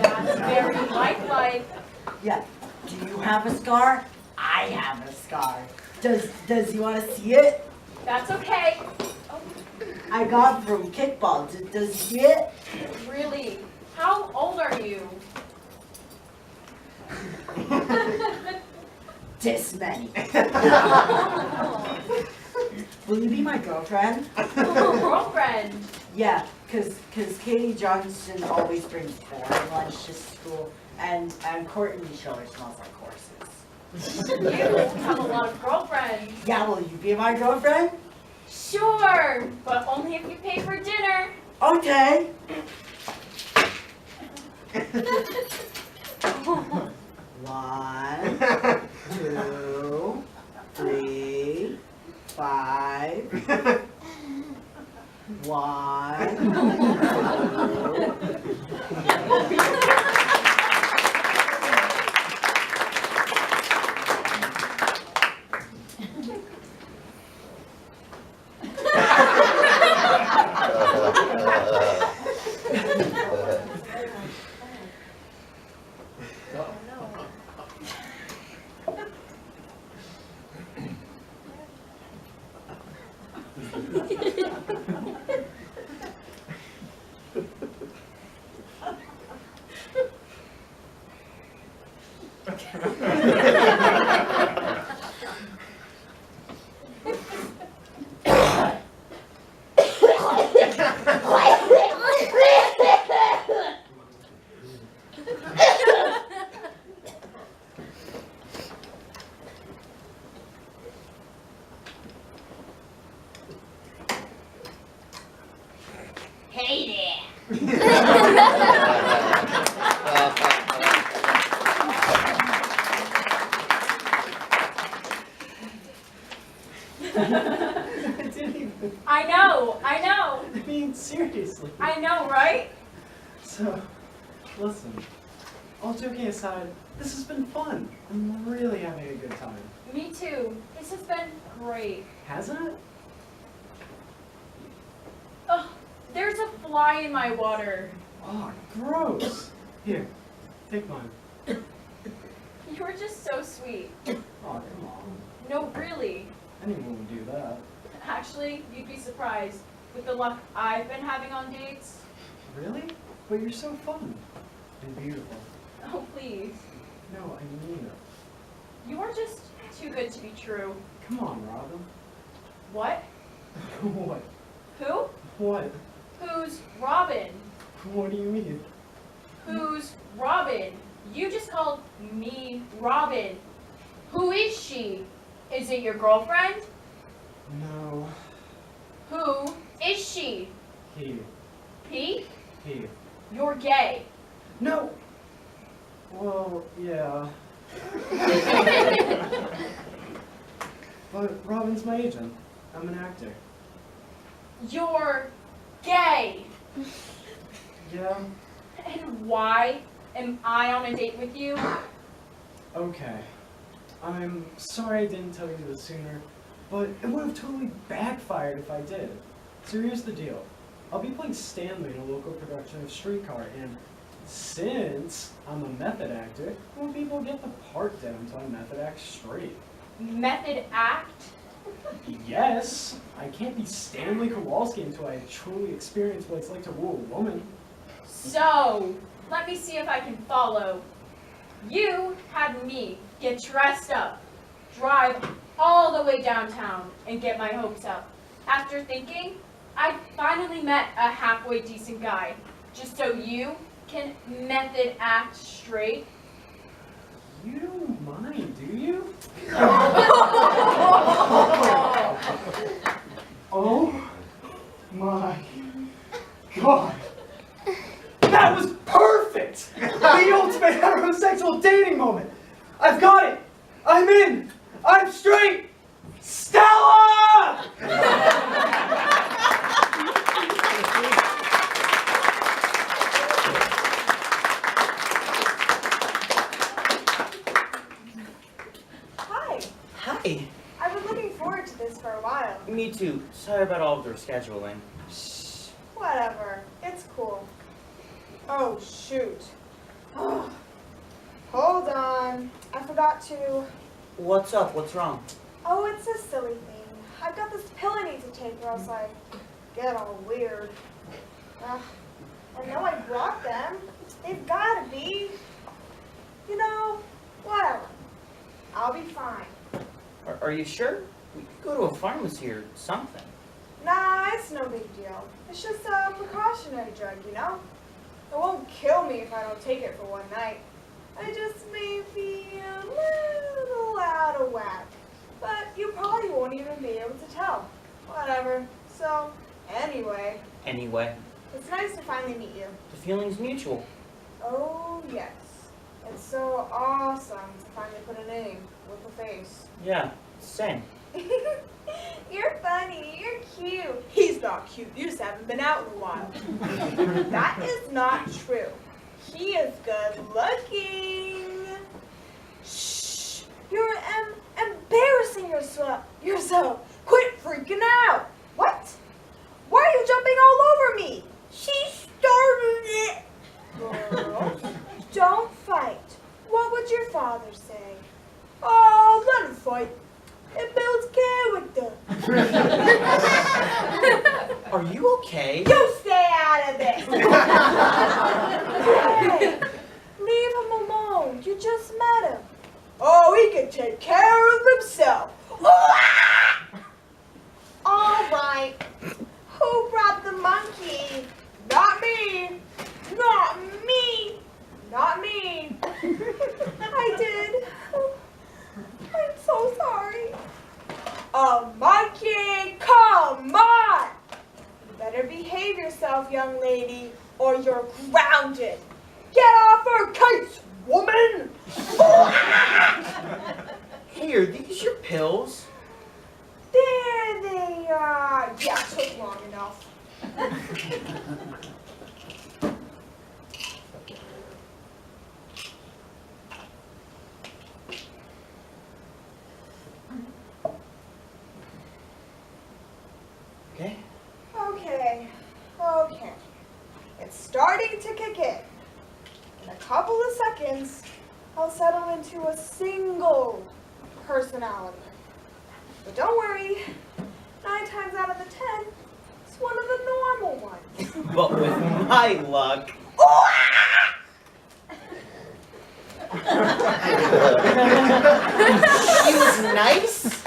Speaker 5: That's very lifelike.
Speaker 4: Yeah. Do you have a scar? I have a scar. Does you want to see it?
Speaker 5: That's okay.
Speaker 4: I got from kickball. Does you see it?
Speaker 5: Really? How old are you?
Speaker 4: This many. Will you be my girlfriend?
Speaker 5: Girlfriend?
Speaker 4: Yeah, cause Katie Johnson always brings boring lunch to school, and Courtney Schiller smells like horses.
Speaker 5: You have a lot of girlfriends.
Speaker 4: Yeah, will you be my girlfriend?
Speaker 5: Sure, but only if you pay for dinner.
Speaker 4: Okay. One, 2, 3, 5. 1, 2.
Speaker 5: I know.
Speaker 7: I mean, seriously.
Speaker 5: I know, right?
Speaker 7: So, listen, all joking aside, this has been fun. I'm really having a good time.
Speaker 5: Me too. This has been great.
Speaker 7: Hasn't it?
Speaker 5: Ugh, there's a fly in my water.
Speaker 7: Oh, gross. Here, take mine.
Speaker 5: You were just so sweet.
Speaker 7: Oh, come on.
Speaker 5: No, really.
Speaker 7: Anyone would do that.
Speaker 5: Actually, you'd be surprised with the luck I've been having on dates.
Speaker 7: Really? But you're so fun. And beautiful.
Speaker 5: Oh, please.
Speaker 7: No, I mean it.
Speaker 5: You are just too good to be true.
Speaker 7: Come on, Robin.
Speaker 5: What?
Speaker 7: What?
Speaker 5: Who?
Speaker 7: What?
Speaker 5: Who's Robin?
Speaker 7: What do you mean?
Speaker 5: Who's Robin? You just called me Robin. Who is she? Is it your girlfriend?
Speaker 7: No.
Speaker 5: Who is she?
Speaker 7: He.
Speaker 5: He?
Speaker 7: He.
Speaker 5: You're gay.
Speaker 7: No! Well, yeah. But Robin's my agent. I'm an actor.
Speaker 5: You're gay.
Speaker 7: Yeah?
Speaker 5: And why am I on a date with you?
Speaker 7: Okay. I'm sorry I didn't tell you this sooner, but it would have totally backfired if I did. So here's the deal. I'll be playing Stanley in a local production of Streetcar, and Since I'm a method actor, when people get the part down until I method act straight.
Speaker 5: Method act?
Speaker 7: Yes, I can't be Stanley Kowalski until I truly experience what it's like to woo a woman.
Speaker 5: So, let me see if I can follow. You had me get dressed up, drive all the way downtown, and get my hopes up. After thinking, I finally met a halfway decent guy, just so you can method act straight.
Speaker 7: You don't mind, do you? Oh my God. That was perfect! The ultimate heterosexual dating moment! I've got it! I'm in! I'm straight! Stella!
Speaker 3: Hi.
Speaker 11: Hi.
Speaker 3: I've been looking forward to this for a while.
Speaker 11: Me too. Sorry about all of their scheduling.
Speaker 3: Whatever. It's cool. Oh, shoot. Hold on. I forgot to...
Speaker 11: What's up? What's wrong?
Speaker 3: Oh, it's a silly thing. I've got this pill I need to take or else I get all weird. I know I brought them. They've gotta be. You know, whatever. I'll be fine.
Speaker 11: Are you sure? We could go to a pharmacy or something.
Speaker 3: Nah, it's no big deal. It's just a precautionary drug, you know? It won't kill me if I don't take it for one night. I just may be a little out of whack. But you probably won't even be able to tell. Whatever. So, anyway,
Speaker 11: Anyway,
Speaker 3: it's nice to finally meet you.
Speaker 11: the feeling's mutual.
Speaker 3: Oh, yes. It's so awesome to finally put a name with a face.
Speaker 11: Yeah, same.
Speaker 3: You're funny. You're cute. He's not cute. You just haven't been out in a while. That is not true. He is good looking. Shh. You're embarrassing yourself. Quit freaking out. What? Why are you jumping all over me? She started it. Girls, don't fight. What would your father say? Oh, let her fight. It builds character.
Speaker 11: Are you okay?
Speaker 3: You stay out of this. Hey, leave him alone. You just met him. Oh, he can take care of himself. All right. Who brought the monkey? Not me. Not me. Not me. I did. I'm so sorry. A monkey? Come on! You better behave yourself, young lady, or you're grounded. Get off her case, woman!
Speaker 11: Hey, are these your pills?
Speaker 3: There they are. Yeah, took long enough.
Speaker 11: Okay.
Speaker 3: Okay. It's starting to kick in. In a couple of seconds, I'll settle into a single personality. But don't worry, 9 times out of the 10, it's one of the normal ones.
Speaker 11: But with my luck. She was nice?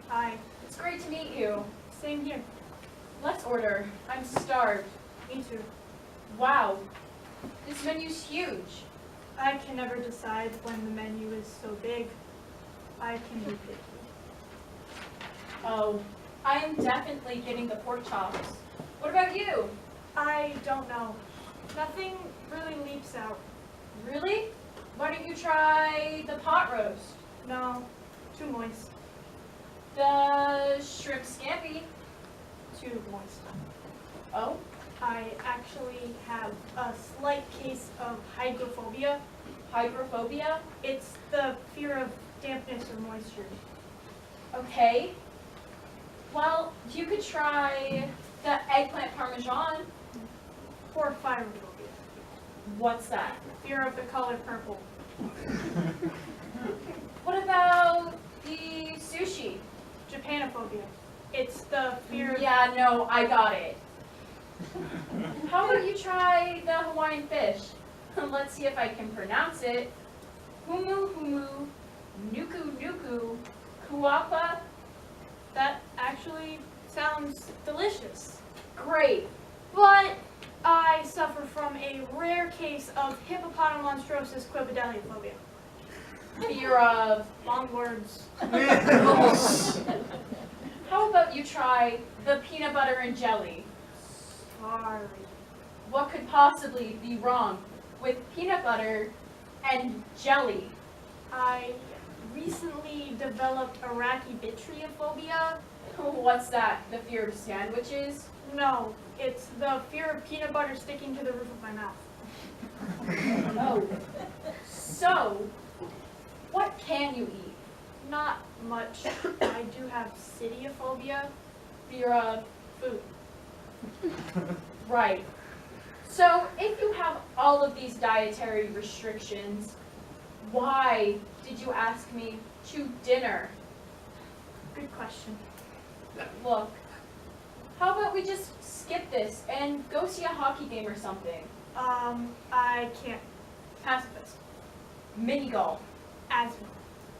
Speaker 5: Hi. It's great to meet you. Same here. Let's order. I'm starved. Me too. Wow. This menu's huge.
Speaker 12: I can never decide when the menu is so big. I can be picky.
Speaker 5: Oh, I am definitely getting the pork chops. What about you?
Speaker 12: I don't know. Nothing really leaps out.
Speaker 5: Really? Why don't you try the pot roast?
Speaker 12: No, too moist.
Speaker 5: The shrimp scampi?
Speaker 12: Too moist.
Speaker 5: Oh?
Speaker 12: I actually have a slight case of hygrophobia.
Speaker 5: Hygrophobia?
Speaker 12: It's the fear of dampness or moisture.
Speaker 2: Okay. Well, you could try the eggplant parmesan.
Speaker 12: Or phyrophobia.
Speaker 2: What's that?
Speaker 12: Fear of the color purple.
Speaker 2: What about the sushi?
Speaker 12: Japanophobia. It's the fear of...
Speaker 2: Yeah, no, I got it. How about you try the Hawaiian fish? Let's see if I can pronounce it. Humu humu, nuku nuku, kuapa.
Speaker 12: That actually sounds delicious.
Speaker 2: Great.
Speaker 12: But I suffer from a rare case of hippopotamonstrosis quibbedaliophobia.
Speaker 2: Fear of...
Speaker 12: Long words.
Speaker 2: How about you try the peanut butter and jelly?
Speaker 12: Sorry.
Speaker 2: What could possibly be wrong with peanut butter and jelly?
Speaker 12: I recently developed arachibitriophobia.
Speaker 2: What's that? The fear of sandwiches?
Speaker 12: No, it's the fear of peanut butter sticking to the roof of my mouth.
Speaker 2: Oh. So, what can you eat?
Speaker 12: Not much. I do have cityophobia.
Speaker 2: Fear of
Speaker 12: Food.
Speaker 2: right. So, if you have all of these dietary restrictions, why did you ask me to dinner?
Speaker 12: Good question.
Speaker 2: Look, how about we just skip this and go see a hockey game or something?
Speaker 12: I can't. Pacifist.
Speaker 2: Mini golf.
Speaker 12: Asthma.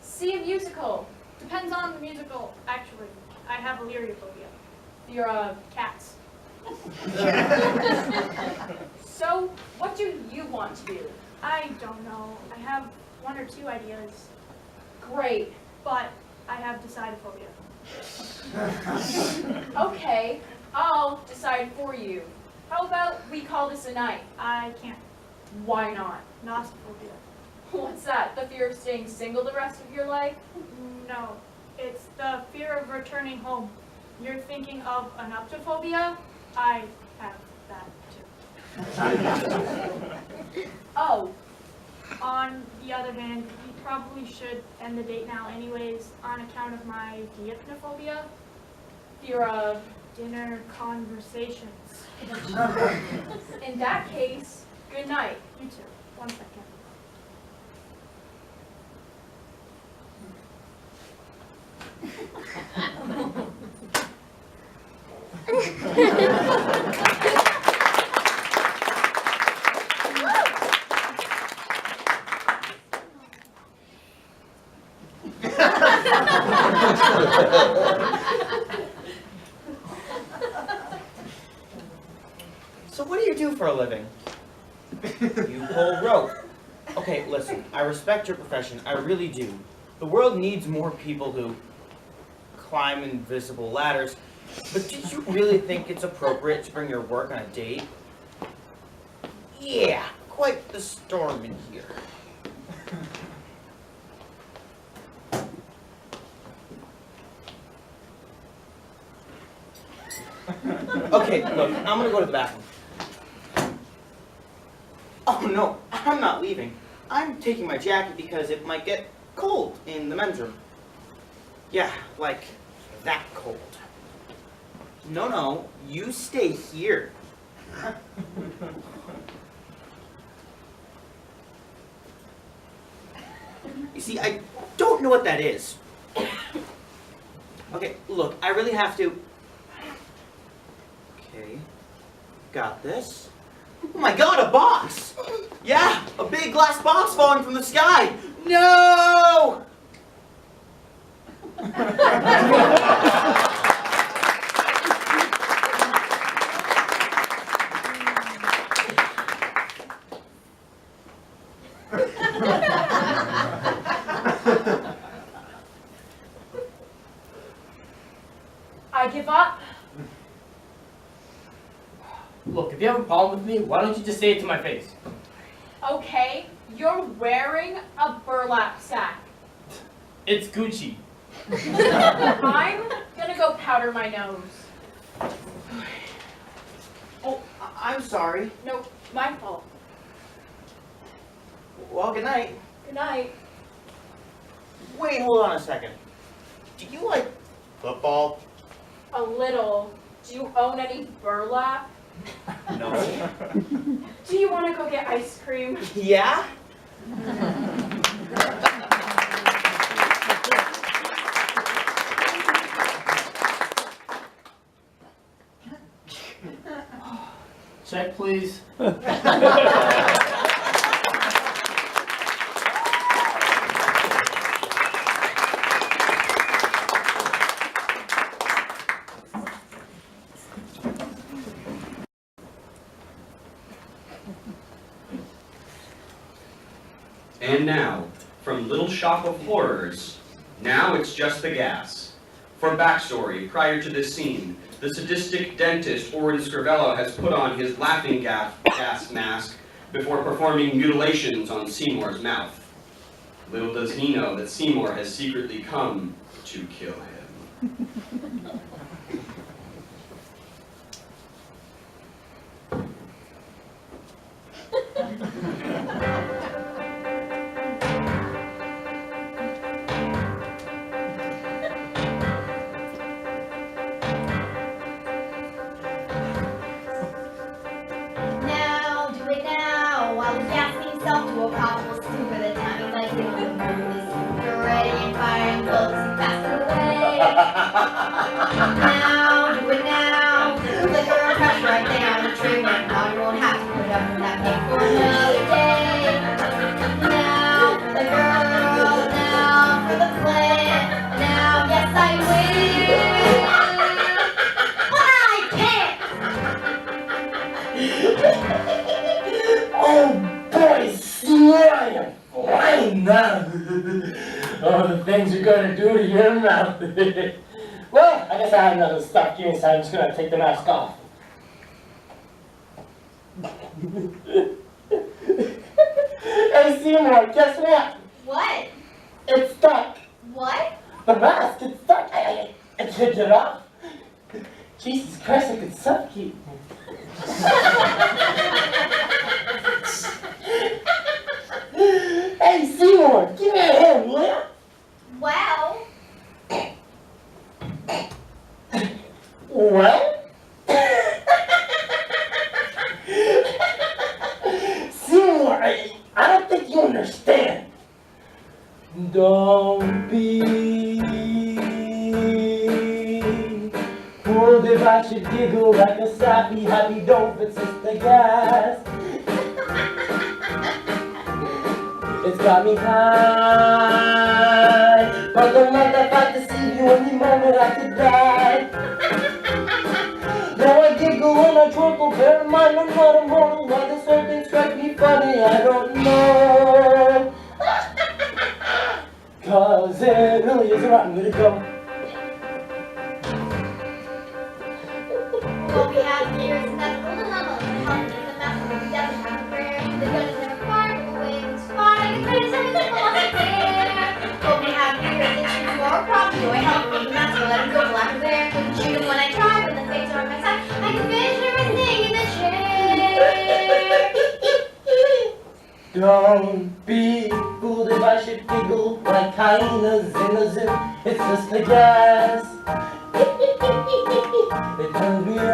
Speaker 2: See a musical.
Speaker 12: Depends on the musical, actually. I have illyriophobia.
Speaker 2: Fear of
Speaker 12: Cats.
Speaker 2: So, what do you want to do?
Speaker 12: I don't know. I have one or two ideas,
Speaker 2: Great.
Speaker 12: but I have decidophobia.
Speaker 2: Okay, I'll decide for you. How about we call this a night?
Speaker 12: I can't.
Speaker 2: Why not?
Speaker 12: Nostophobia.
Speaker 2: What's that? The fear of staying single the rest of your life?
Speaker 12: No, it's the fear of returning home. You're thinking of anoptophobia? I have that too.
Speaker 2: Oh,
Speaker 12: On the other hand, we probably should end the date now anyways on account of my diapnophobia.
Speaker 2: fear of...
Speaker 12: Dinner conversations.
Speaker 2: In that case, good night.
Speaker 12: You too. 1 second.
Speaker 13: So what do you do for a living? You pull rope. Okay, listen, I respect your profession, I really do. The world needs more people who climb invisible ladders, but did you really think it's appropriate to bring your work on a date? Yeah, quite the storm in here. Okay, look, I'm gonna go to the bathroom. Oh no, I'm not leaving. I'm taking my jacket because it might get cold in the men's room. Yeah, like that cold. No, you stay here. You see, I don't know what that is. Okay, look, I really have to... Okay, got this. Oh my god, a box! Yeah, a big glass box falling from the sky! No!
Speaker 2: I give up.
Speaker 9: Look, if you have a problem with me, why don't you just say it to my face?
Speaker 2: Okay, you're wearing a burlap sack.
Speaker 9: It's Gucci.
Speaker 2: I'm gonna go powder my nose.
Speaker 13: Oh, I'm sorry.
Speaker 2: Nope, my fault.
Speaker 13: Well, good night.
Speaker 2: Good night.
Speaker 13: Wait, hold on a second. Do you like football?
Speaker 12: A little. Do you own any burlap?
Speaker 13: No.
Speaker 12: Do you want to go get ice cream?
Speaker 13: Yeah?
Speaker 6: Check, please.
Speaker 1: And now, from Little Shop of Horrors, now it's just the gas. For backstory, prior to this scene, the sadistic dentist Orrin Scrivello has put on his laughing gas mask before performing mutilations on Seymour's mouth. Little does he know that Seymour has secretly come to kill him.
Speaker 8: Now, do it now, while he's gasping himself to a possible sleep by the time he likes it with the moon is super ready and firing bullets and passing away. Now, do it now, flicker a crush right there on the tree where Molly won't have to put up with that pain for another day. Now, the girl, now for the play, now, yes I will, but I can't!
Speaker 9: Oh boy, Seymour, flying now. Oh, the things you're gonna do to your mouth. Well, I guess I have nothing to stop you, so I'm just gonna take the mask off. Hey Seymour, guess what?
Speaker 8: What?
Speaker 9: It's stuck.
Speaker 8: What?
Speaker 9: The mask, it's stuck. I can't get it off. Jesus Christ, I could suffocate. Hey Seymour, give me a hand, will ya?
Speaker 8: Well,
Speaker 9: Well? Seymour, I don't think you understand. Don't be fooled if I should giggle like a sappy happy dope, it's just the gas. It's got me high, but the night I fight to see you any moment I could die. Now I giggle and I truckle, bear in mind I'm not immortal. Why this whole thing strikes me funny, I don't know. Cause it really isn't right, I'm gonna go.
Speaker 8: what we have here is that the little level of health is the master of death and have a prayer. The gun is never far away, it's far, the greatest of the there. What we have here is that you are a problem, do I help him with the master, let him go, black or there. Shoot him when I try, when the fates are on my side, I can finish everything in the chair.
Speaker 9: Don't be fooled if I should giggle like hyenas in a zoo. It's just the gas. It turns me on.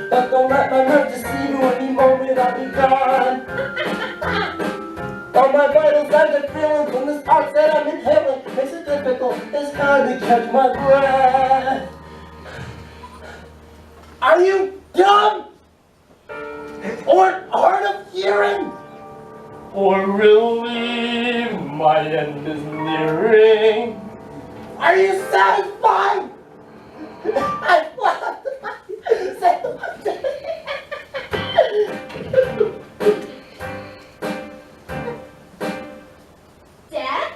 Speaker 9: But don't let my nerve deceive you, any moment I'll be gone. All my vital signs are feeling from the sparks that I'm inhaling. Makes it difficult, it's hard to catch my breath. Are you dumb? Or hard of hearing? Or really, my end is nearing? Are you satisfied? I've laughed.
Speaker 8: Dad?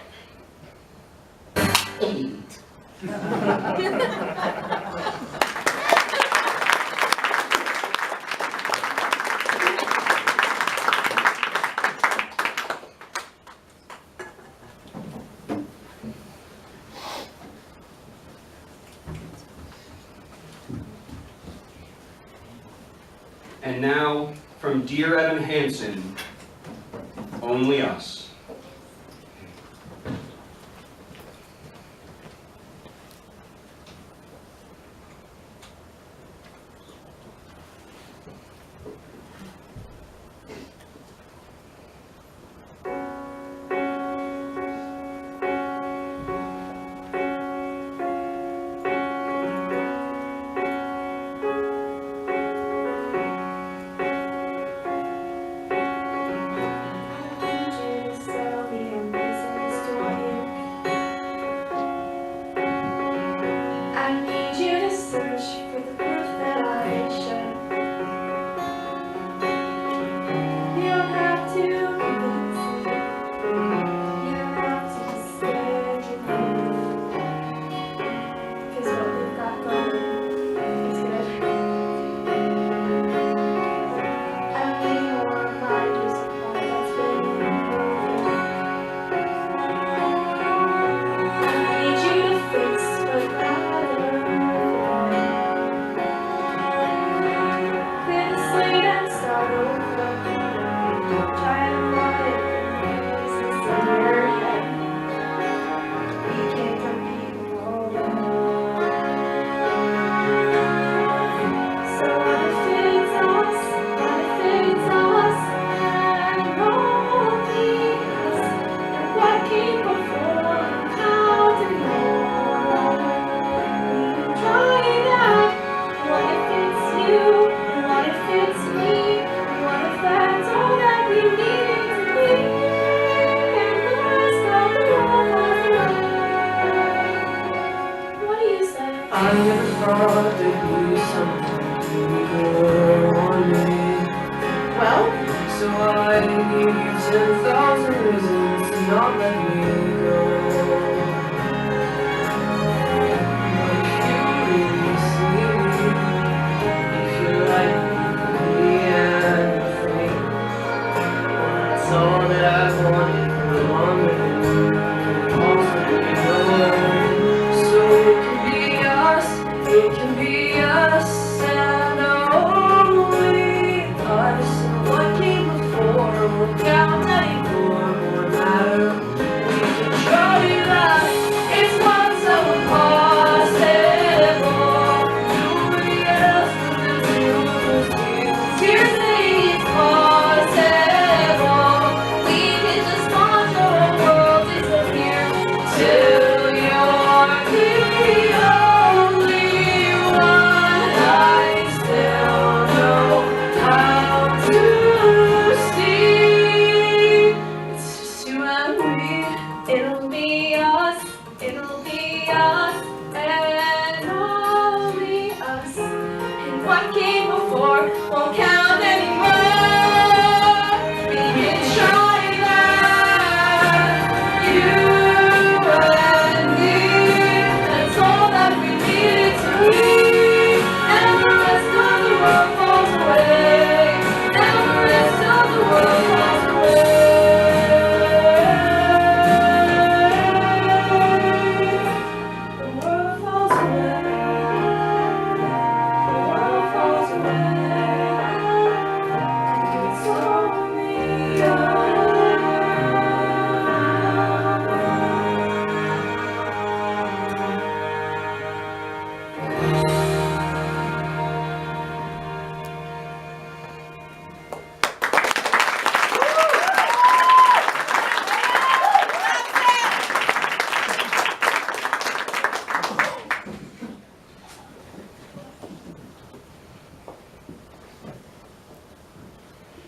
Speaker 9: 8.
Speaker 1: And now, from Dear Evan Hansen, Only Us.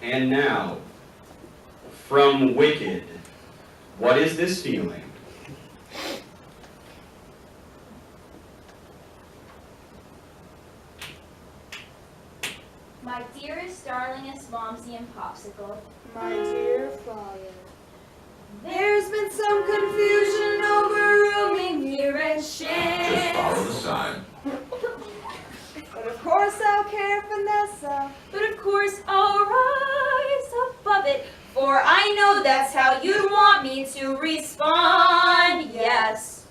Speaker 1: And now, from Wicked, what is this feeling?
Speaker 2: My dearest, darlingest Momsy and Popsicle.
Speaker 3: My dear father. There's been some confusion over rooming here at Shan.
Speaker 14: Just follow the sign.
Speaker 3: But of course I'll care for Nessa.
Speaker 2: But of course I'll rise above it, for I know that's how you'd want me to respond. Yes.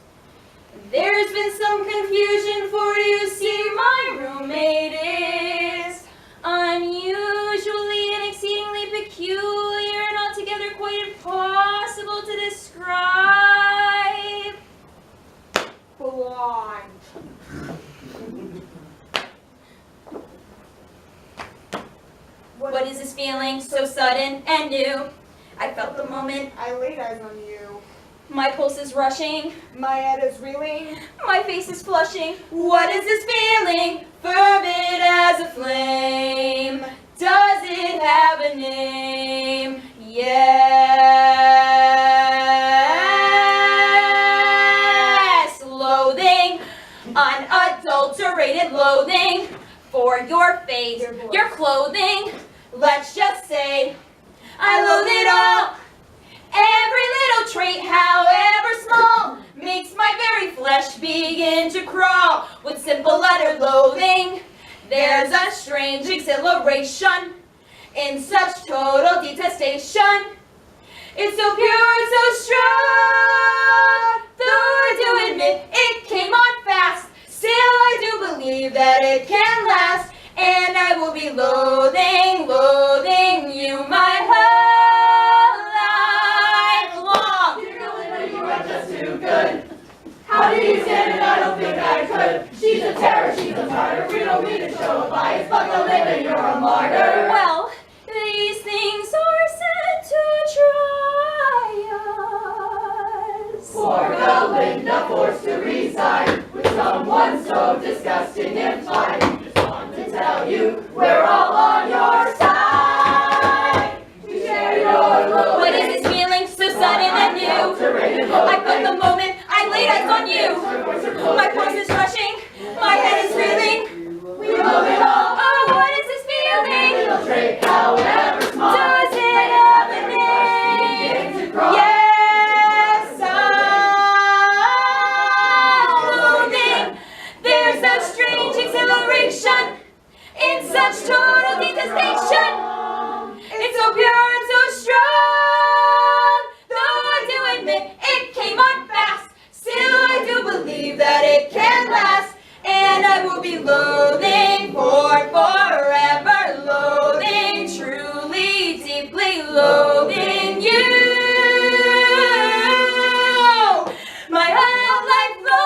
Speaker 2: There's been some confusion, for you see my roommate is unusually and exceedingly peculiar and altogether quite impossible to describe.
Speaker 3: Blonde.
Speaker 2: What is this feeling so sudden and new? I felt the moment.
Speaker 3: I laid eyes on you.
Speaker 2: My pulse is rushing.
Speaker 3: My head is reeling.
Speaker 2: My face is flushing. What is this feeling? Fervid as a flame. Does it have a name? Yes. Loathing. Unadulterated loathing. For your face, your clothing. Let's just say, I loathe it all. Every little trait, however small, makes my very flesh begin to crawl. With simple utter loathing, there's a strange exhilaration in such total detestation. It's so pure and so strong, though I do admit it came on fast. Still I do believe that it can last, and I will be loathing, loathing you my whole life long.
Speaker 8: Dear Olivia, you are just too good. How do you stand it? I don't think I could. She's a terror, she's a martyr. We don't mean to show a bias, but Olivia, you're a martyr.
Speaker 2: Well, these things are sent to try us.
Speaker 8: Poor Belinda forced to resign with someone so disgusting and fine. Just want to tell you, we're all on your side. We share your loathing.
Speaker 2: What is this feeling so sudden and new? I felt the moment I laid eyes on you. My pulse is rushing, my head is reeling.
Speaker 8: We love it all.
Speaker 2: Oh, what is this feeling?
Speaker 8: Little trait, however small.
Speaker 2: Does it have a name? Yes, loathing. There's a strange exhilaration in such total detestation. It's so pure and so strong, though I do admit it came on fast. Still I do believe that it can last, and I will be loathing for forever, loathing, truly, deeply loathing you, my whole life long.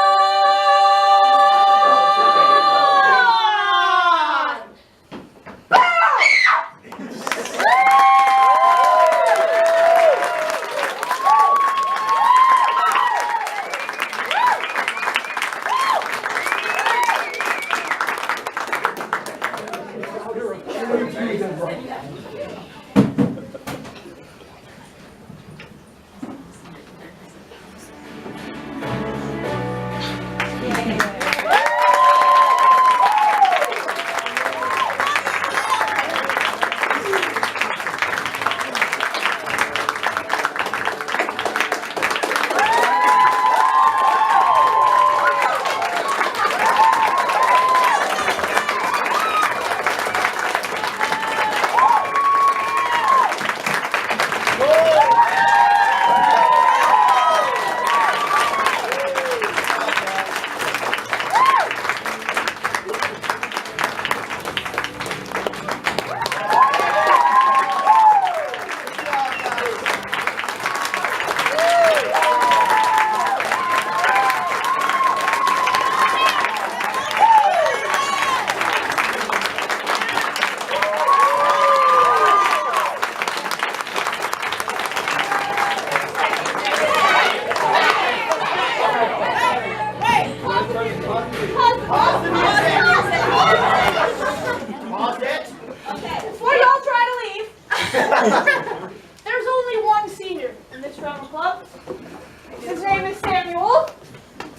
Speaker 12: There's only one senior in this drama club. His name is Samuel.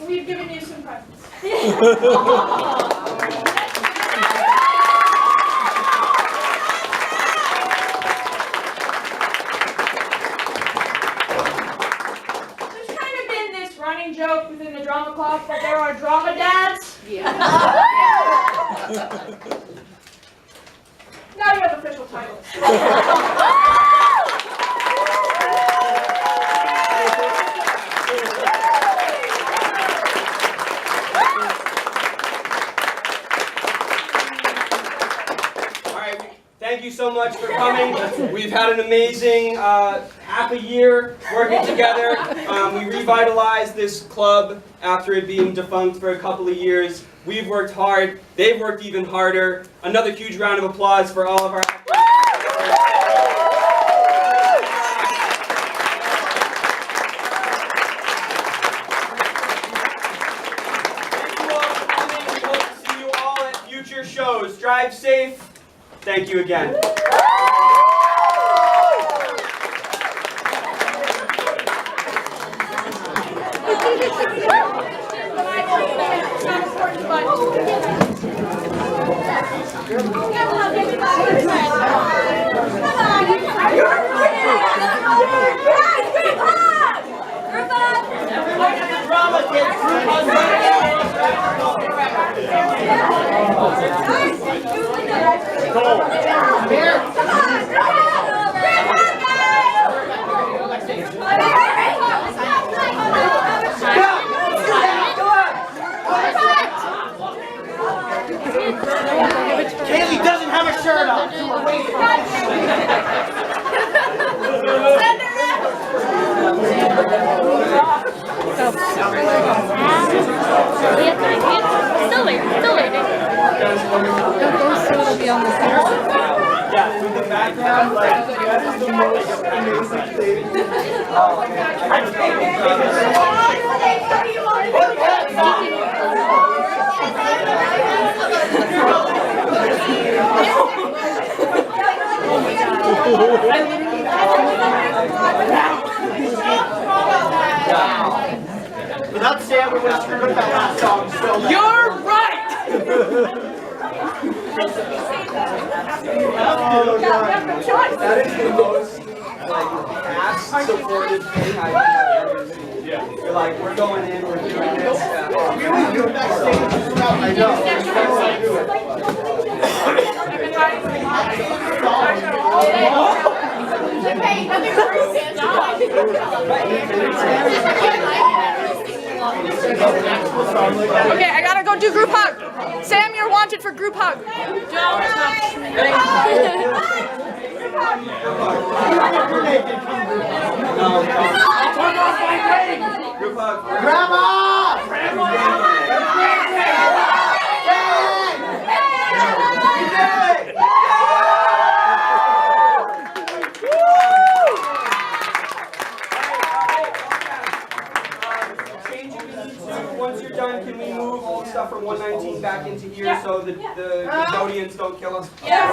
Speaker 12: We've given you some presents. There's kind of been this running joke within the drama club that there are drama dads.
Speaker 10: Yeah.
Speaker 12: Now you have official titles.
Speaker 1: Thank you so much for coming. We've had an amazing half a year working together. We revitalized this club after it being defunct for a couple of years. We've worked hard. They've worked even harder. Another huge round of applause for all of our actors. Thank you all for coming. We hope to see you all at future shows. Drive safe. Thank you again.
Speaker 13: Kaley doesn't have a shirt on.
Speaker 12: Still waiting.
Speaker 8: It'll be on the
Speaker 1: Yeah, with the background, like, that is the most amazing thing.
Speaker 13: Without Sam, we would have screwed up that last song. So
Speaker 9: You're right!
Speaker 1: Oh, God. That is the most, like, ass-supported thing I've ever seen. You're like, we're going in, we're doing this.
Speaker 13: we always do it backstage. I know.
Speaker 5: Okay, I gotta go do group hug. Sam, you're wanted for group hug.
Speaker 13: Grandma!
Speaker 1: Once you're done, can we move all the stuff from 119 back into here so the custodians don't kill us?
Speaker 2: Yeah.